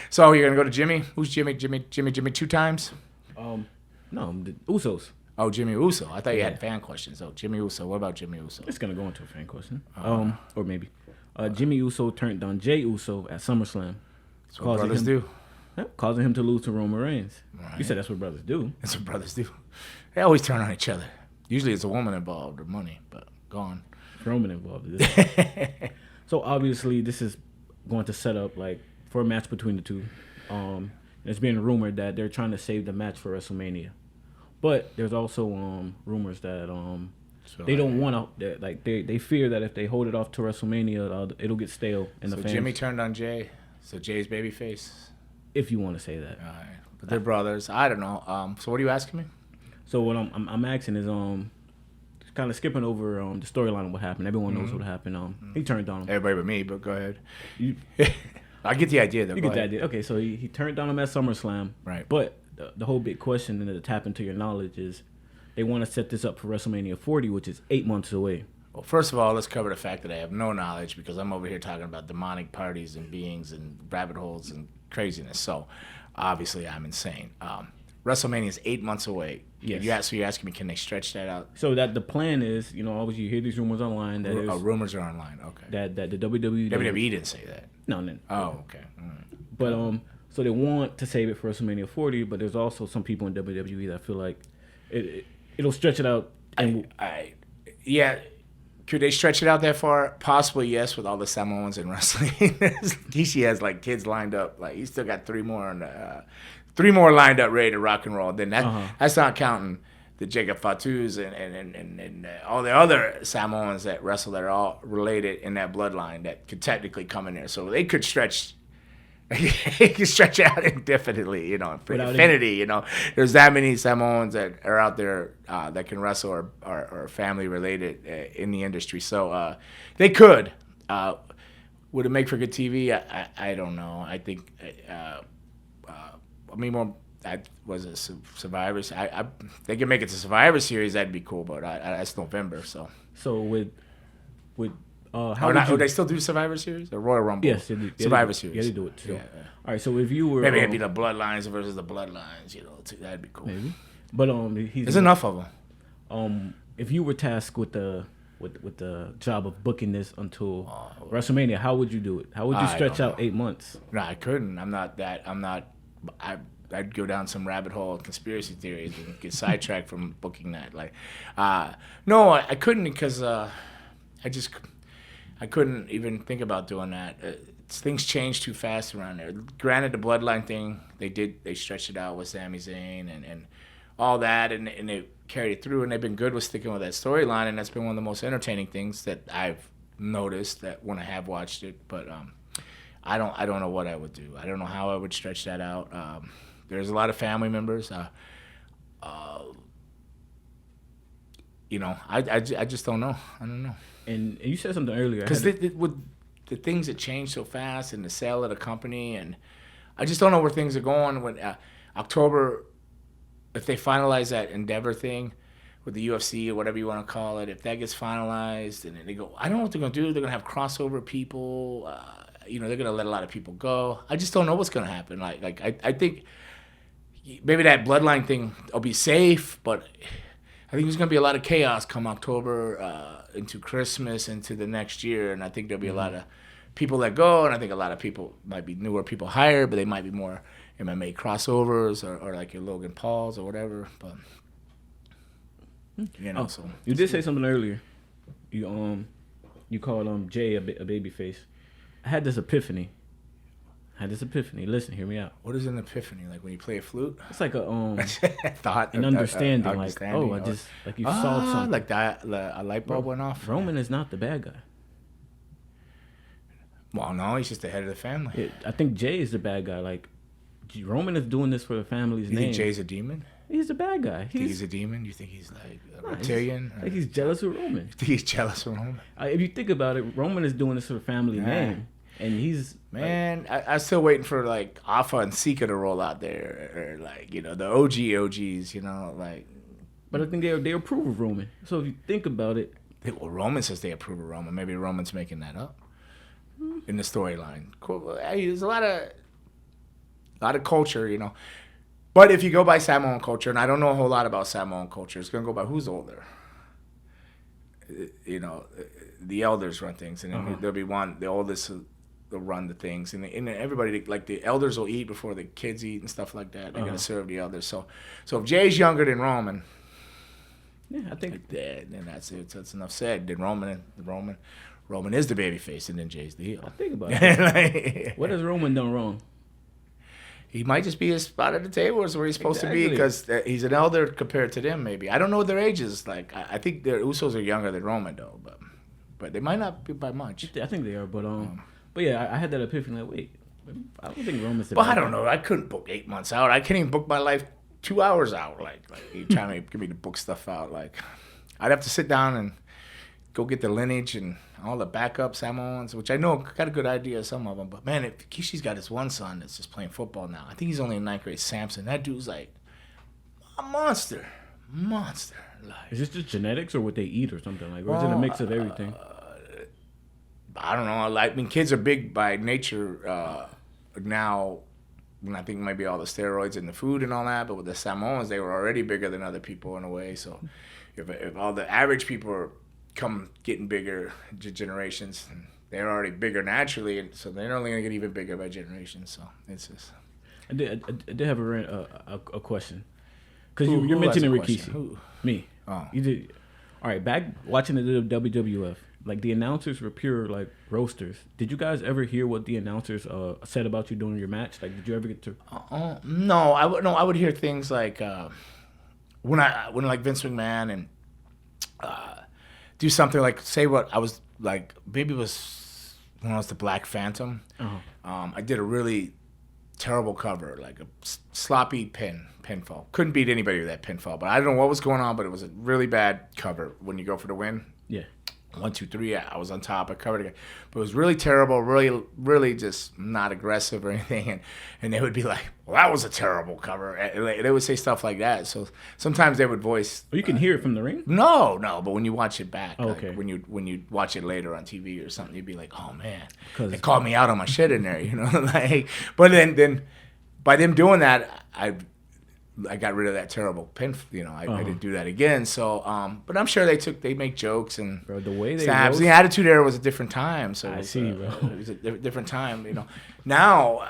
so you're gonna go to Jimmy? Who's Jimmy? Jimmy 2 times? No, the Usos. Oh, Jimmy Uso. I thought you had fan questions. Oh, Jimmy Uso. What about Jimmy Uso? It's gonna go into a fan question. Or maybe. Jimmy Uso turned down Jay Uso at SummerSlam. That's what brothers do. Causing him to lose to Roman Reigns. Right. You said that's what brothers do. That's what brothers do. They always turn on each other. Usually it's a woman involved or money, but go on. Roman involved. So obviously this is going to set up for a match between the two. It's being rumored that they're trying to save the match for WrestleMania. But there's also rumors that they don't want to, they fear that if they hold it off to WrestleMania, it'll get stale in the fans. So Jimmy turned on Jay. So Jay's babyface. If you want to say that. All right. But they're brothers. I don't know. So what are you asking me? So what I'm asking is kind of skipping over the storyline of what happened. Everyone knows what happened. He turned on him. Everybody but me, but go ahead. I get the idea though. You get the idea. Okay, so he turned on him at SummerSlam. Right. But the whole big question, and to tap into your knowledge, is they want to set this up for WrestleMania 40, which is 8 months away. Well, first of all, let's cover the fact that I have no knowledge because I'm over here talking about demonic parties and beings and rabbit holes and craziness. So, obviously, I'm insane. WrestleMania is 8 months away. Yes. So you're asking me, can they stretch that out? So that the plan is, always you hear these rumors online that Rumors are online. Okay. that the WWE didn't say that. No. Oh, okay. All right. But so they want to save it for WrestleMania 40, but there's also some people in WWE that feel like it'll stretch it out. And Yeah. Could they stretch it out that far? Possibly, yes, with all the Samoans in wrestling. Kishi has like kids lined up. Like he's still got three more lined up ready to rock and roll. Then that's not counting the Jacob Fatus and all the other Samoans that wrestle that are all related in that bloodline that could technically come in there. So they could stretch. They could stretch out indefinitely, for infinity. There's that many Samoans that are out there that can wrestle or are family related in the industry. So they could. Would it make for good TV? I don't know. I think. That was a Survivor. They can make it to Survivor Series. That'd be cool, but that's November. So with would they still do Survivor Series? The Royal Rumble? Yes, they do. Survivor Series. Yeah, they do it too. Yeah. All right, so if you were maybe it'd be the Bloodlines versus the Bloodlines. That'd be cool. Maybe, but there's enough of them. If you were tasked with the job of booking this until WrestleMania, how would you do it? How would you stretch out 8 months? No, I couldn't. I'd go down some rabbit hole of conspiracy theories and get sidetracked from booking that. No, I couldn't because I couldn't even think about doing that. Things change too fast around there. Granted, the Bloodline thing, they stretched it out with Sami Zayn and all that, and they carried it through, and they've been good with sticking with that storyline, and that's been one of the most entertaining things that I've noticed that when I have watched it. But I don't know what I would do. I don't know how I would stretch that out. There's a lot of family members. I just don't know. I don't know. And you said something earlier. Because with the things that change so fast and the sale of the company, and I just don't know where things are going. When October, if they finalize that Endeavor thing with the UFC or whatever you want to call it, if that gets finalized and they go, I don't know what they're going to do. They're going to have crossover people. They're going to let a lot of people go. I just don't know what's going to happen. I think maybe that Bloodline thing will be safe, but I think there's going to be a lot of chaos come October into Christmas, into the next year, and I think there'll be a lot of people that go, and I think a lot of people might be newer people hired, but they might be more MMA crossovers or like your Logan Pauls or whatever. But so you did say something earlier. You called Jay a baby face. I had this epiphany. Listen, hear me out. What is an epiphany? Like when you play a flute? It's like a thought, an understanding. Understanding. Like you saw something. Like that, a light bulb went off. Roman is not the bad guy. Well, no, he's just the head of the family. I think Jay is the bad guy. Like Roman is doing this for the family's name. You think Jay's a demon? He's a bad guy. You think he's a demon? You think he's like a reptilian? Like he's jealous of Roman. You think he's jealous of Roman? If you think about it, Roman is doing this for the family name. And he's I'm still waiting for like Alpha and Sika to roll out there, or like the OGs, But I think they approve of Roman. So if you think about it, well, Roman says they approve of Roman. Maybe Roman's making that up in the storyline. Cool. Hey, there's a lot of culture, But if you go by Samoan culture, and I don't know a whole lot about Samoan culture, it's gonna go by who's older. The elders run things, and then there'll be the oldest. They'll run the things, and everybody, like the elders will eat before the kids eat and stuff like that. They're gonna serve the elders. So if Jay's younger than Roman, I think then that's it. That's enough said. Then Roman is the baby face, and then Jay's the heel. I think about it. What has Roman done wrong? He might just be a spot at the table is where he's supposed to be because he's an elder compared to them. Maybe I don't know their ages. Like I think their Usos are younger than Roman though, but they might not be by much. I think they are, but yeah, I had that epiphany. Like, wait, I don't think Roman's the. Well, I don't know. I couldn't book 8 months out. I can't even book my life 2 hours out. Like you trying to get me to book stuff out. Like I'd have to sit down and go get the lineage and all the backup Samoans, which I know got a good idea of some of them. But man, if Kishi's got his one son that's just playing football now. I think he's only in 9th grade. Samson, that dude's like a monster. Like, is this just genetics or what they eat or something like? Or is it a mix of everything? I don't know. Kids are big by nature now I think maybe all the steroids and the food and all that. But with the Samoans, they were already bigger than other people in a way. So if all the average people are getting bigger generations, they're already bigger naturally, and so they're only gonna get even bigger by generations. So it's just. I did have a question, because you're mentioning Rikishi. Who? Me. Oh. You did. All right, back watching the WWF, like the announcers were pure like roasters. Did you guys ever hear what the announcers said about you during your match? Like, did you ever get to? No, I would hear things like when like Vince McMahon and do something like say what I was like, maybe it was when I was the Black Phantom. I did a really terrible cover, like a sloppy pinfall. Couldn't beat anybody with that pinfall, but I don't know what was going on, but it was a really bad cover when you go for the win. Yeah. 1, 2, 3. I was on top. I covered it, but it was really terrible. Really just not aggressive or anything. And they would be like, "Well, that was a terrible cover." And they would say stuff like that. So sometimes they would voice. Oh, you can hear it from the ring. No. But when you watch it back, okay. Like when you watch it later on TV or something, you'd be like, "Oh man, 'Cause they called me out on my shit in there," Like, but then by them doing that, I got rid of that terrible pin. I didn't do that again. So, but I'm sure they make jokes and bro, the way they snaps. The Attitude Era was a different time. So I see, bro. It was a different time. Now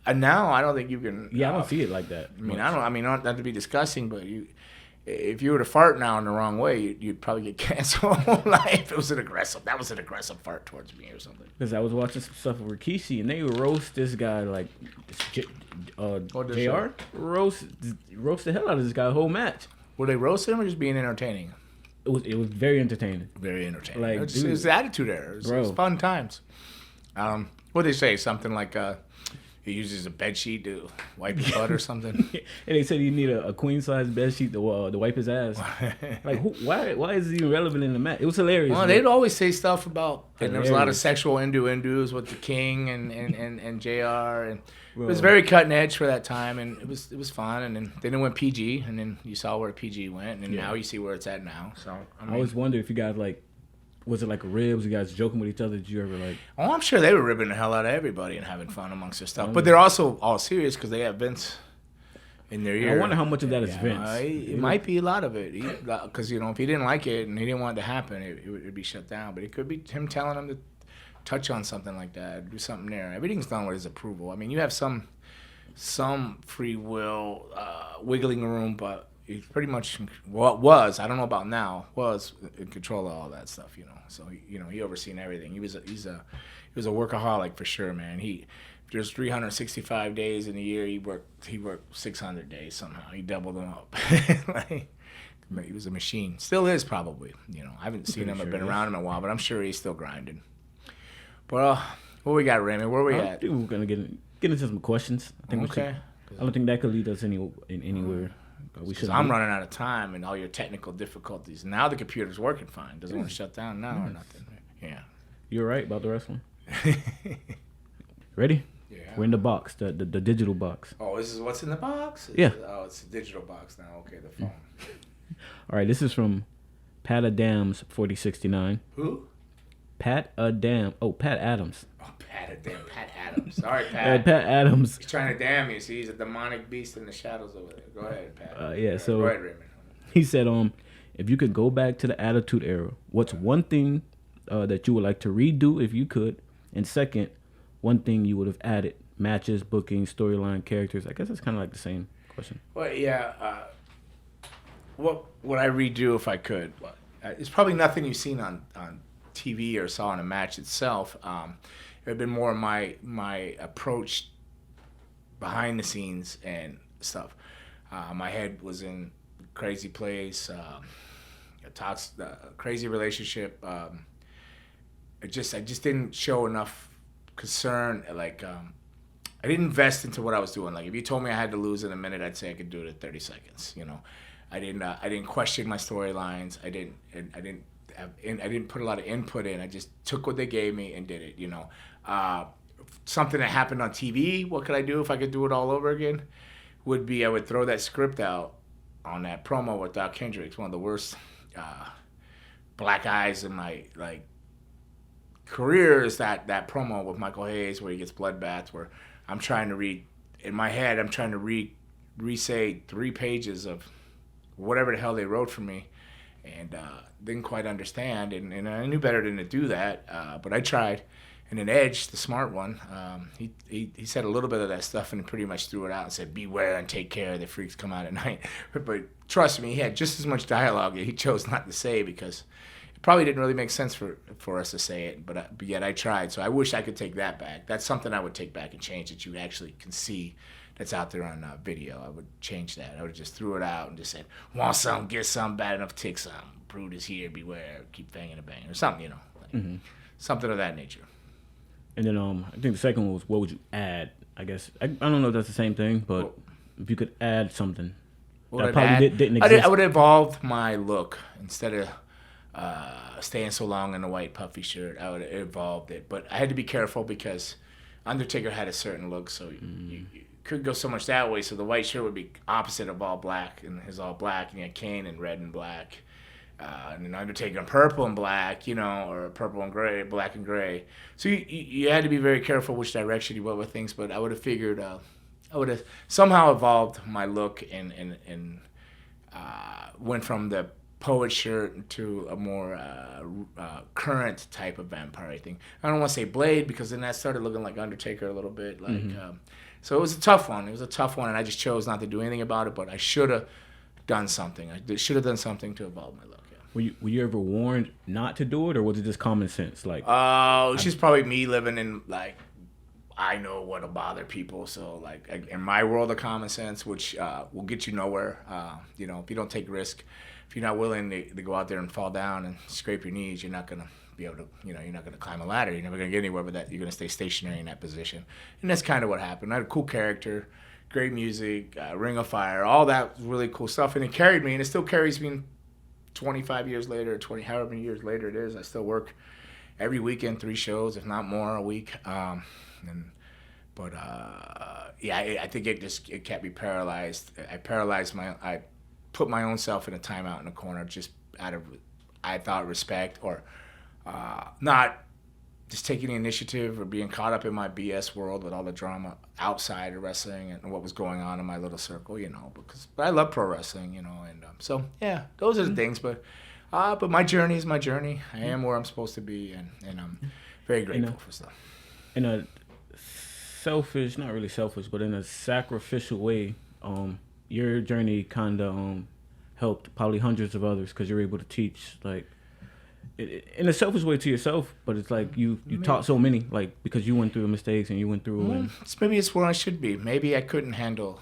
I don't think you can. Yeah, I don't see it like that. I mean, not to be disgusting, but if you were to fart now in the wrong way, you'd probably get canceled. Like if it was that was an aggressive fart towards me or something. Because I was watching some stuff with Rikishi, and they would roast this guy like JR roast the hell out of this guy the whole match. Were they roasting him or just being entertaining? It was very entertaining. Very entertaining. Like, It's the Attitude Era. It was fun times. What they say? Something like he uses a bed sheet to wipe his butt or something. And they said you need a queen size bed sheet to wipe his ass. Like why is it even relevant in the match? It was hilarious. Well, they'd always say stuff about, and there was a lot of sexual innuendos with the King and JR, and it was very cutting edge for that time, and it was fun. And then it went PG, and then you saw where PG went, and now you see where it's at now. So I always wonder if you guys like. Was it like ribs? You guys joking with each other? Did you ever like? Oh, I'm sure they were ribbing the hell out of everybody and having fun amongst their stuff. But they're also all serious because they have Vince in their ear. I wonder how much of that is Vince. It might be a lot of it. Because, if he didn't like it and he didn't want it to happen, it would be shut down. But it could be him telling him to touch on something like that, do something there. Everything's done with his approval. I mean, you have some free will wiggling room, but he pretty much was. I don't know about now. Was in control of all that stuff, So he overseen everything. He was a workaholic for sure, man. There's 365 days in a year. He worked 600 days somehow. He doubled them up. He was a machine. Still is probably. I haven't seen him. I've been around him a while, but I'm sure he's still grinding. But what we got, Raymond? Where we at? We're gonna get into some questions. I think okay. I don't think that could lead us anywhere. I'm running out of time and all your technical difficulties. Now the computer's working fine. Doesn't want to shut down now or nothing. Yeah. You're right about the wrestling. Ready? Yeah. We're in the box, the digital box. Oh, this is what's in the box? Yeah. It's a digital box now. Okay, the phone. All right, this is from Pat Adams 4069. Who? Pat Adams. Oh, Pat Adams. Oh, Pat Adams. Sorry, Pat. Pat Adams. He's trying to damn you. See, he's a demonic beast in the shadows over there. Go ahead, Pat. Yeah, so go ahead, Raymond. He said, if you could go back to the Attitude Era, what's one thing that you would like to redo if you could? And second, one thing you would have added? Matches, booking, storyline, characters. I guess it's kind of like the same question. Well, yeah. What would I redo if I could? It's probably nothing you've seen on TV or saw in a match itself. It would have been more my approach behind the scenes and stuff. My head was in a crazy place, a crazy relationship. I just didn't show enough concern. Like I didn't invest into what I was doing. Like if you told me I had to lose in a minute, I'd say I could do it in 30 seconds. I didn't question my storylines. I didn't put a lot of input in. I just took what they gave me and did it. Something that happened on TV, what could I do if I could do it all over again? Would be I would throw that script out on that promo with Doc Hendricks, one of the worst black eyes in my career is that promo with Michael Hayes where he gets bloodbaths, where I'm trying to read in my head, I'm trying to re-say 3 pages of whatever the hell they wrote for me, and didn't quite understand, and I knew better than to do that, but I tried. And then Edge, the smart one, he said a little bit of that stuff and pretty much threw it out and said, beware and take care, the freaks come out at night. But trust me, he had just as much dialogue that he chose not to say, because it probably didn't really make sense for us to say it, but yet I tried. So I wish I could take that back. That's something I would take back and change, that you actually can see that's out there on video. I would change that. I would have just threw it out and just said, want some, get some, bad enough, take some. Brood is here, beware, keep banging and banging, or something, you know, like something of that nature. And then I think the second one was, what would you add? I guess I don't know if that's the same thing, but if you could add something that probably didn't exist. I would evolve my look. Instead of staying so long in a white puffy shirt, I would have evolved it. But I had to be careful because Undertaker had a certain look, so you could go so much that way. So the white shirt would be opposite of all black, and his all black, and you had Kane in red and black. And then Undertaker in purple and black, you know, or purple and gray, black and gray. So you had to be very careful which direction you went with things. But I would have figured, I would have somehow evolved my look and went from the poet shirt to a more current type of vampire thing. I don't want to say Blade, because then that started looking like Undertaker a little bit. Like, so it was a tough one. It was a tough one, and I just chose not to do anything about it. But I should have done something. I should have done something to evolve my look. Were you ever warned not to do it, or was it just common sense? Like, it's just probably me living in, like, I know what'll bother people. So, like, in my world of common sense, which will get you nowhere. You know, if you don't take risk, if you're not willing to go out there and fall down and scrape your knees, you're not gonna be able to. You know, you're not gonna climb a ladder. You're never gonna get anywhere with that. You're gonna stay stationary in that position, and that's kind of what happened. I had a cool character, great music, Ring of Fire, all that really cool stuff, and it carried me, and it still carries me. 25 years later, 20, however many years later it is, I still work every weekend, 3 shows, if not more, a week. Yeah, I think it kept me paralyzed. I put my own self in a timeout in a corner, just out of, I thought, respect, or not just taking the initiative or being caught up in my BS world with all the drama outside of wrestling and what was going on in my little circle, you know, but I love pro wrestling, you know, and so yeah, those are the things, but my journey is my journey. I am where I'm supposed to be, and I'm very grateful for stuff. In a selfish, not really selfish, but in a sacrificial way, your journey kind of helped probably hundreds of others, because you're able to teach, like, in a selfish way to yourself, but it's like you taught so many, like, because you went through the mistakes and you went through. And maybe it's where I should be. Maybe I couldn't handle.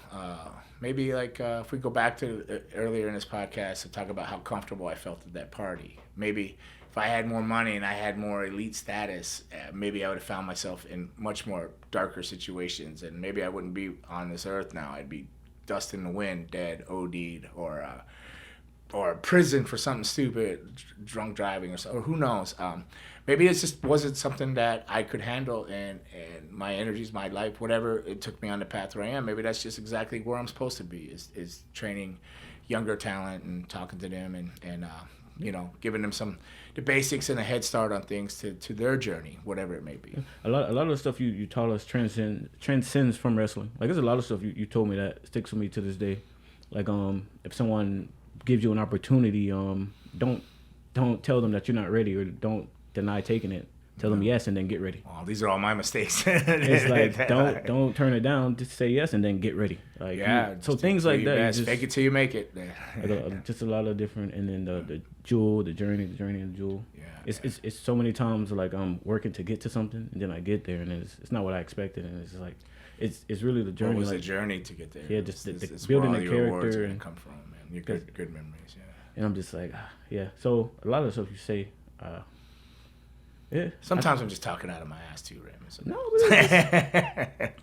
Maybe like if we go back to earlier in this podcast to talk about how comfortable I felt at that party. Maybe if I had more money and I had more elite status, maybe I would have found myself in much more darker situations, and maybe I wouldn't be on this earth now. I'd be dust in the wind, dead, OD'd, or prison for something stupid, drunk driving, or who knows. Maybe it just wasn't something that I could handle, and my energies, my life, whatever, it took me on the path where I am. Maybe that's just exactly where I'm supposed to be, is training younger talent and talking to them and you know, giving them the basics and a head start on things to their journey, whatever it may be. A lot of the stuff you taught us transcends from wrestling. Like, there's a lot of stuff you told me that sticks with me to this day. Like, if someone gives you an opportunity, don't tell them that you're not ready, or don't deny taking it. Tell them yes and then get ready. Oh, these are all my mistakes. It's like, don't turn it down. Just say yes and then get ready. Like, yeah. So things like that. Just fake it till you make it. Just a lot of different, and then the jewel, the journey of the jewel. Yeah. It's so many times like I'm working to get to something, and then I get there, and it's not what I expected, and it's like it's really the journey. What was like, the journey to get there? Yeah, just it's building where all the your awards character and come from, man. Your good memories. Yeah. And I'm just like, yeah. So a lot of stuff you say. Yeah. Sometimes I'm just talking out of my ass too, Raymond. So. No,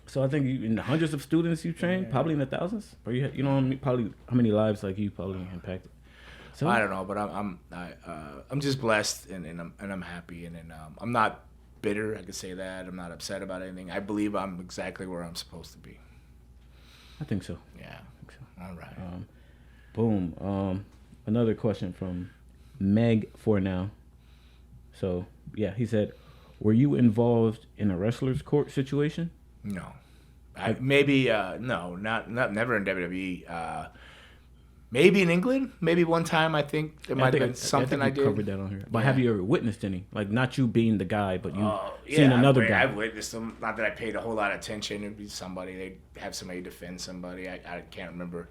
so I think in the hundreds of students you trained, probably in the thousands, or you know, probably how many lives like you probably impacted. So I don't know, but I'm just blessed and I'm happy, and I'm not bitter. I could say that I'm not upset about anything. I believe I'm exactly where I'm supposed to be. I think so. Yeah. I think so. All right. Boom. Another question from Meg for now. So, yeah, he said, were you involved in a wrestler's court situation? No. Maybe no, not never in WWE. Maybe in England. Maybe one time. I think there might have been something I think you did. covered that on here. But have you ever witnessed any? Like not you being the guy, but you Yeah, seen another guy. I've witnessed them. Not that I paid a whole lot of attention. It'd be somebody. They'd have somebody defend somebody. I can't remember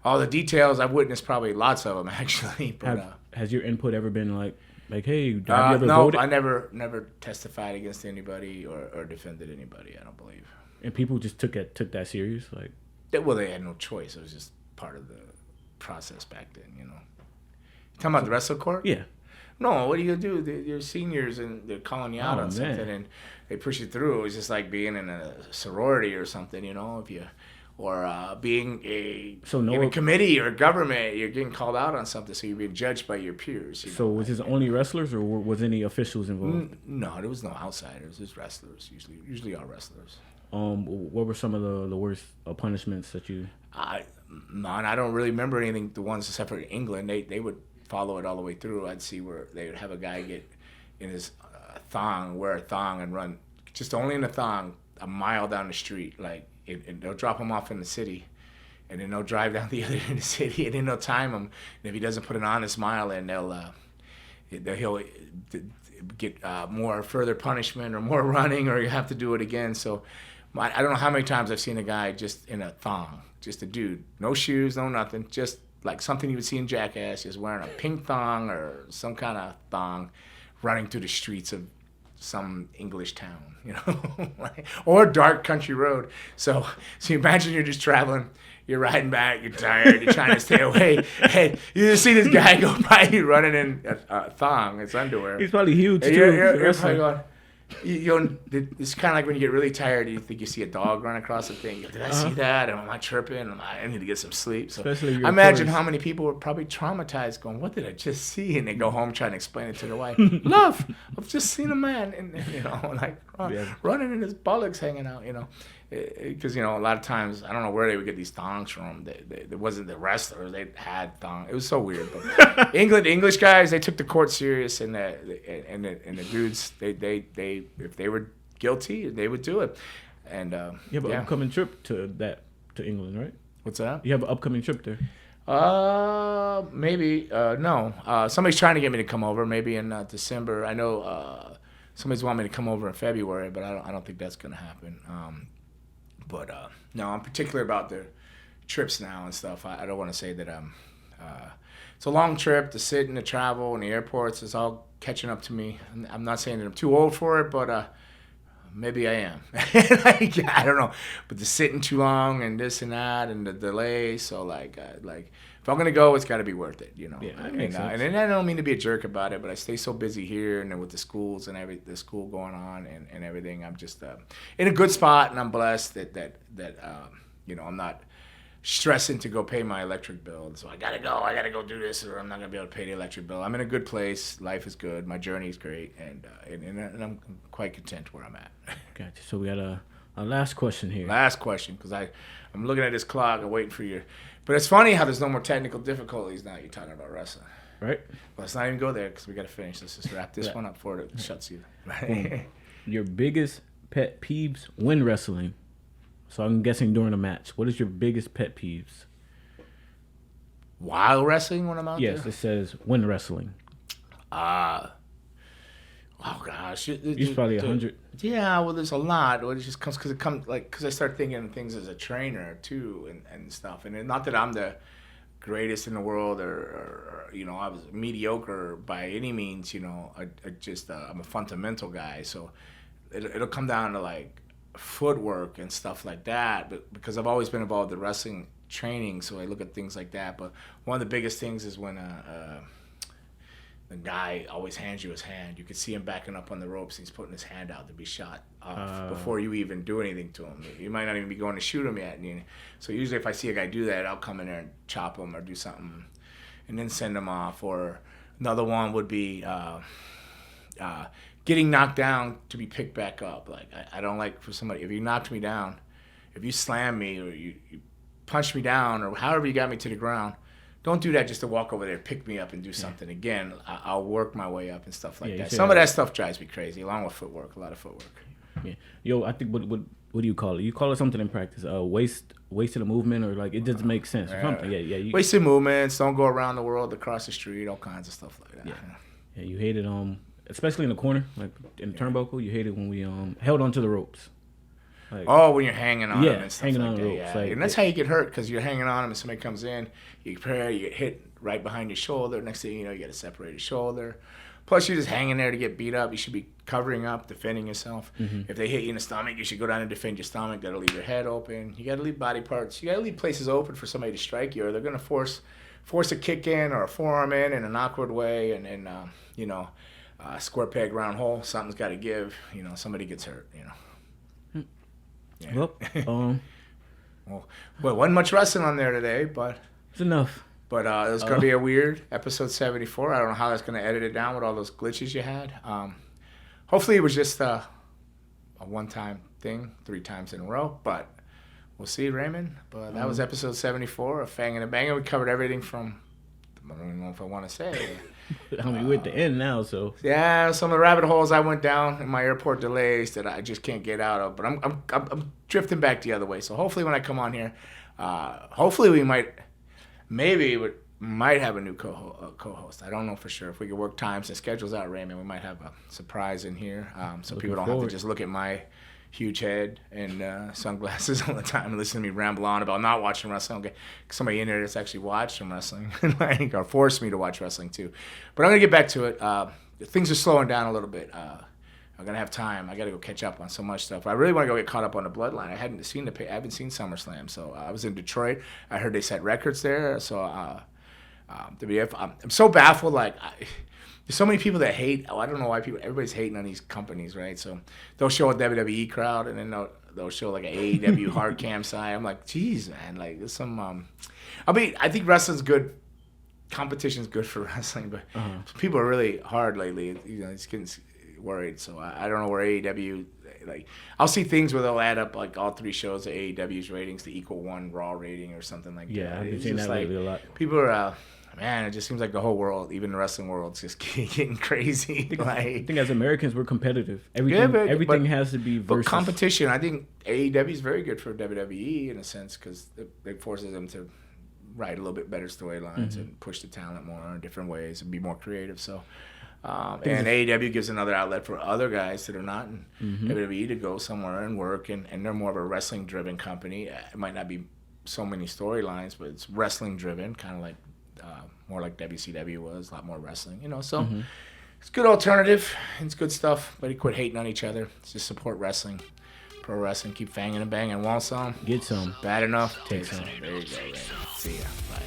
all the details. I've witnessed probably lots of them actually. But Has your input ever been like, hey, have you ever no, voted? I never testified against anybody or defended anybody. I don't believe. And people just took that serious, like. Well, they had no choice. It was just part of the process back then, you know. You talking about the wrestle court? Yeah. No, what are you gonna do? You're seniors and they're calling you out on something, and they push you through. It was just like being in a sorority or something, you know. Being in a committee or government, you're getting called out on something, so you're being judged by your peers. So was this only wrestlers, or was any officials involved? No, there was no outsiders. Just wrestlers, usually all wrestlers. What were some of the worst punishments that you? I don't really remember anything. The ones except for England, they would follow it all the way through. I'd see where they would have a guy get in his wear a thong, and run just only in a thong a mile down the street. Like they'll drop him off in the city, and then they'll drive down the other end of the city, and then they'll time him. And if he doesn't put an honest mile in, he'll get more further punishment or more running, or you have to do it again. So. I don't know how many times I've seen a guy just in a thong, just a dude, no shoes, no nothing, just like something you would see in Jackass, just wearing a pink thong or some kind of thong, running through the streets of some English town, you know, or dark country road. So you imagine you're just traveling, you're riding back, you're tired, you're trying to stay away, and you just see this guy go by you running in a thong, it's underwear. He's probably huge too. You're probably going. It's kind of like when you get really tired, you think you see a dog run across the thing. Did I see that? Am I tripping? I need to get some sleep. So I imagine how many people were probably traumatized going, what did I just see? And they go home trying to explain it to their wife. Love, I've just seen a man, and you know, like running and his bullocks hanging out, you know. Because, you know, a lot of times, I don't know where they would get these thongs from. It wasn't the wrestlers. They had thongs. It was so weird. But English guys, they took the court serious, and the dudes, they if they were guilty, they would do it. And you have an upcoming trip to England, right? What's that? You have an upcoming trip there. Maybe. No. Somebody's trying to get me to come over. Maybe in December. I know somebody's wanting me to come over in February, but I don't think that's gonna happen. But no, I'm particular about the trips now and stuff. I don't want to say that it's a long trip to sit and to travel in the airports. It's all catching up to me. I'm not saying that I'm too old for it, but maybe I am. I don't know. But the sitting too long and this and that and the delay. So like if I'm gonna go, it's got to be worth it, you know. Yeah, and I don't mean to be a jerk about it, but I stay so busy here and then with the schools and the school going on and everything. I'm just in a good spot, and I'm blessed that you know, I'm not stressing to go pay my electric bill. So I gotta go do this, or I'm not gonna be able to pay the electric bill. I'm in a good place. Life is good. My journey is great, and I'm quite content where I'm at. Gotcha. So we got a last question here. Last question, because I'm looking at this clock and waiting for you. But it's funny how there's no more technical difficulties now you're talking about wrestling. Right. Well, let's not even go there because we got to finish. Let's just wrap this one up before it shuts you. Right? Your biggest pet peeves when wrestling. So I'm guessing during a match. What is your biggest pet peeves? While wrestling when I'm out there? Yes, it says when wrestling. Oh gosh, It's probably 100. Yeah, well, there's a lot. Well, it just comes because I start thinking of things as a trainer too, and stuff. And not that I'm the greatest in the world, or you know, I was mediocre by any means. You know, I'm a fundamental guy, so it'll come down to like footwork and stuff like that. But because I've always been involved in wrestling training, so I look at things like that. But one of the biggest things is when the guy always hands you his hand. You can see him backing up on the ropes, and he's putting his hand out to be shot off before you even do anything to him. You might not even be going to shoot him yet. So usually if I see a guy do that, I'll come in there and chop him or do something and then send him off. Or another one would be getting knocked down to be picked back up. Like I don't like for somebody, if you knocked me down, if you slammed me or you punched me down or however you got me to the ground, don't do that just to walk over there, pick me up, and do something. Again, I'll work my way up and stuff like that. Some of that stuff drives me crazy, along with footwork, a lot of footwork. Yeah. Yo, I think what do you call it? You call it something in practice. Wasted a movement, or like it doesn't make sense or something. Yeah. Wasted movements. Don't go around the world, across the street, all kinds of stuff like that. Yeah, you hate it. Especially in the corner, like in the turnbuckle, you hate it when we held onto the ropes. Like, when you're hanging on them and stuff hanging like on that. the ropes. Yeah. Like, and that's how you get hurt, because you're hanging on them and somebody comes in, you prepare, you get hit right behind your shoulder. Next thing you know, you get a separated shoulder. Plus, you're just hanging there to get beat up. You should be covering up, defending yourself. Mm-hmm. If they hit you in the stomach, you should go down and defend your stomach. You got to leave your head open. You got to leave body parts. You got to leave places open for somebody to strike you, or they're going to force a kick in or a forearm in an awkward way, and then square peg round hole. Something's got to give. Somebody gets hurt. Yeah. Well, well, wasn't much wrestling on there today, but it's enough. But it was going to be a weird episode 74. I don't know how that's going to edit it down with all those glitches you had. Hopefully it was just a one-time thing, 3 times in a row. But we'll see, Raymond. But that was episode 74 of Fangin' and Bangin'. We covered everything from, I don't even know if I want to say. I mean, we're at the end now, so. Yeah, some of the rabbit holes I went down in my airport delays that I just can't get out of. But I'm drifting back the other way. So hopefully when I come on here, hopefully we might have a new co-host. I don't know for sure. If we could work times and schedules out, Raymond, we might have a surprise in here. So people don't have to just look at my huge head and sunglasses all the time and listen to me ramble on about not watching wrestling. Okay. Somebody in there that's actually watched some wrestling or forced me to watch wrestling too. But I'm going to get back to it. Things are slowing down a little bit. I'm going to have time. I got to go catch up on so much stuff. I really want to go get caught up on the Bloodline. I haven't seen SummerSlam. So I was in Detroit. I heard they set records there. So WWF, I'm so baffled. Like, there's so many people that hate. I don't know why everybody's hating on these companies, right? So they'll show a WWE crowd, and then they'll show like an AEW hard cam side. I'm like, geez, man, like there's some. I think wrestling's good. Competition's good for wrestling, but people are really hard lately. It's getting worried. So I don't know where AEW. Like, I'll see things where they'll add up like all 3 shows of AEW's ratings to equal 1 Raw rating or something like that. Yeah, I've been seeing that lately a lot. People are. Man, it just seems like the whole world, even the wrestling world, is just getting crazy. I think as Americans, we're competitive. Everything has to be versus. But competition, I think AEW is very good for WWE in a sense, because it forces them to write a little bit better storylines and push the talent more in different ways and be more creative. So, and AEW gives another outlet for other guys that are not in WWE to go somewhere and work, and they're more of a wrestling-driven company. It might not be so many storylines, but it's wrestling-driven, kind of like more like WCW was, a lot more wrestling, So it's a good alternative. It's good stuff, but quit hating on each other. Just support wrestling, pro wrestling. Keep fanging and banging. Want some? Get some. Bad enough? Take some. There you go, man. See ya. Bye.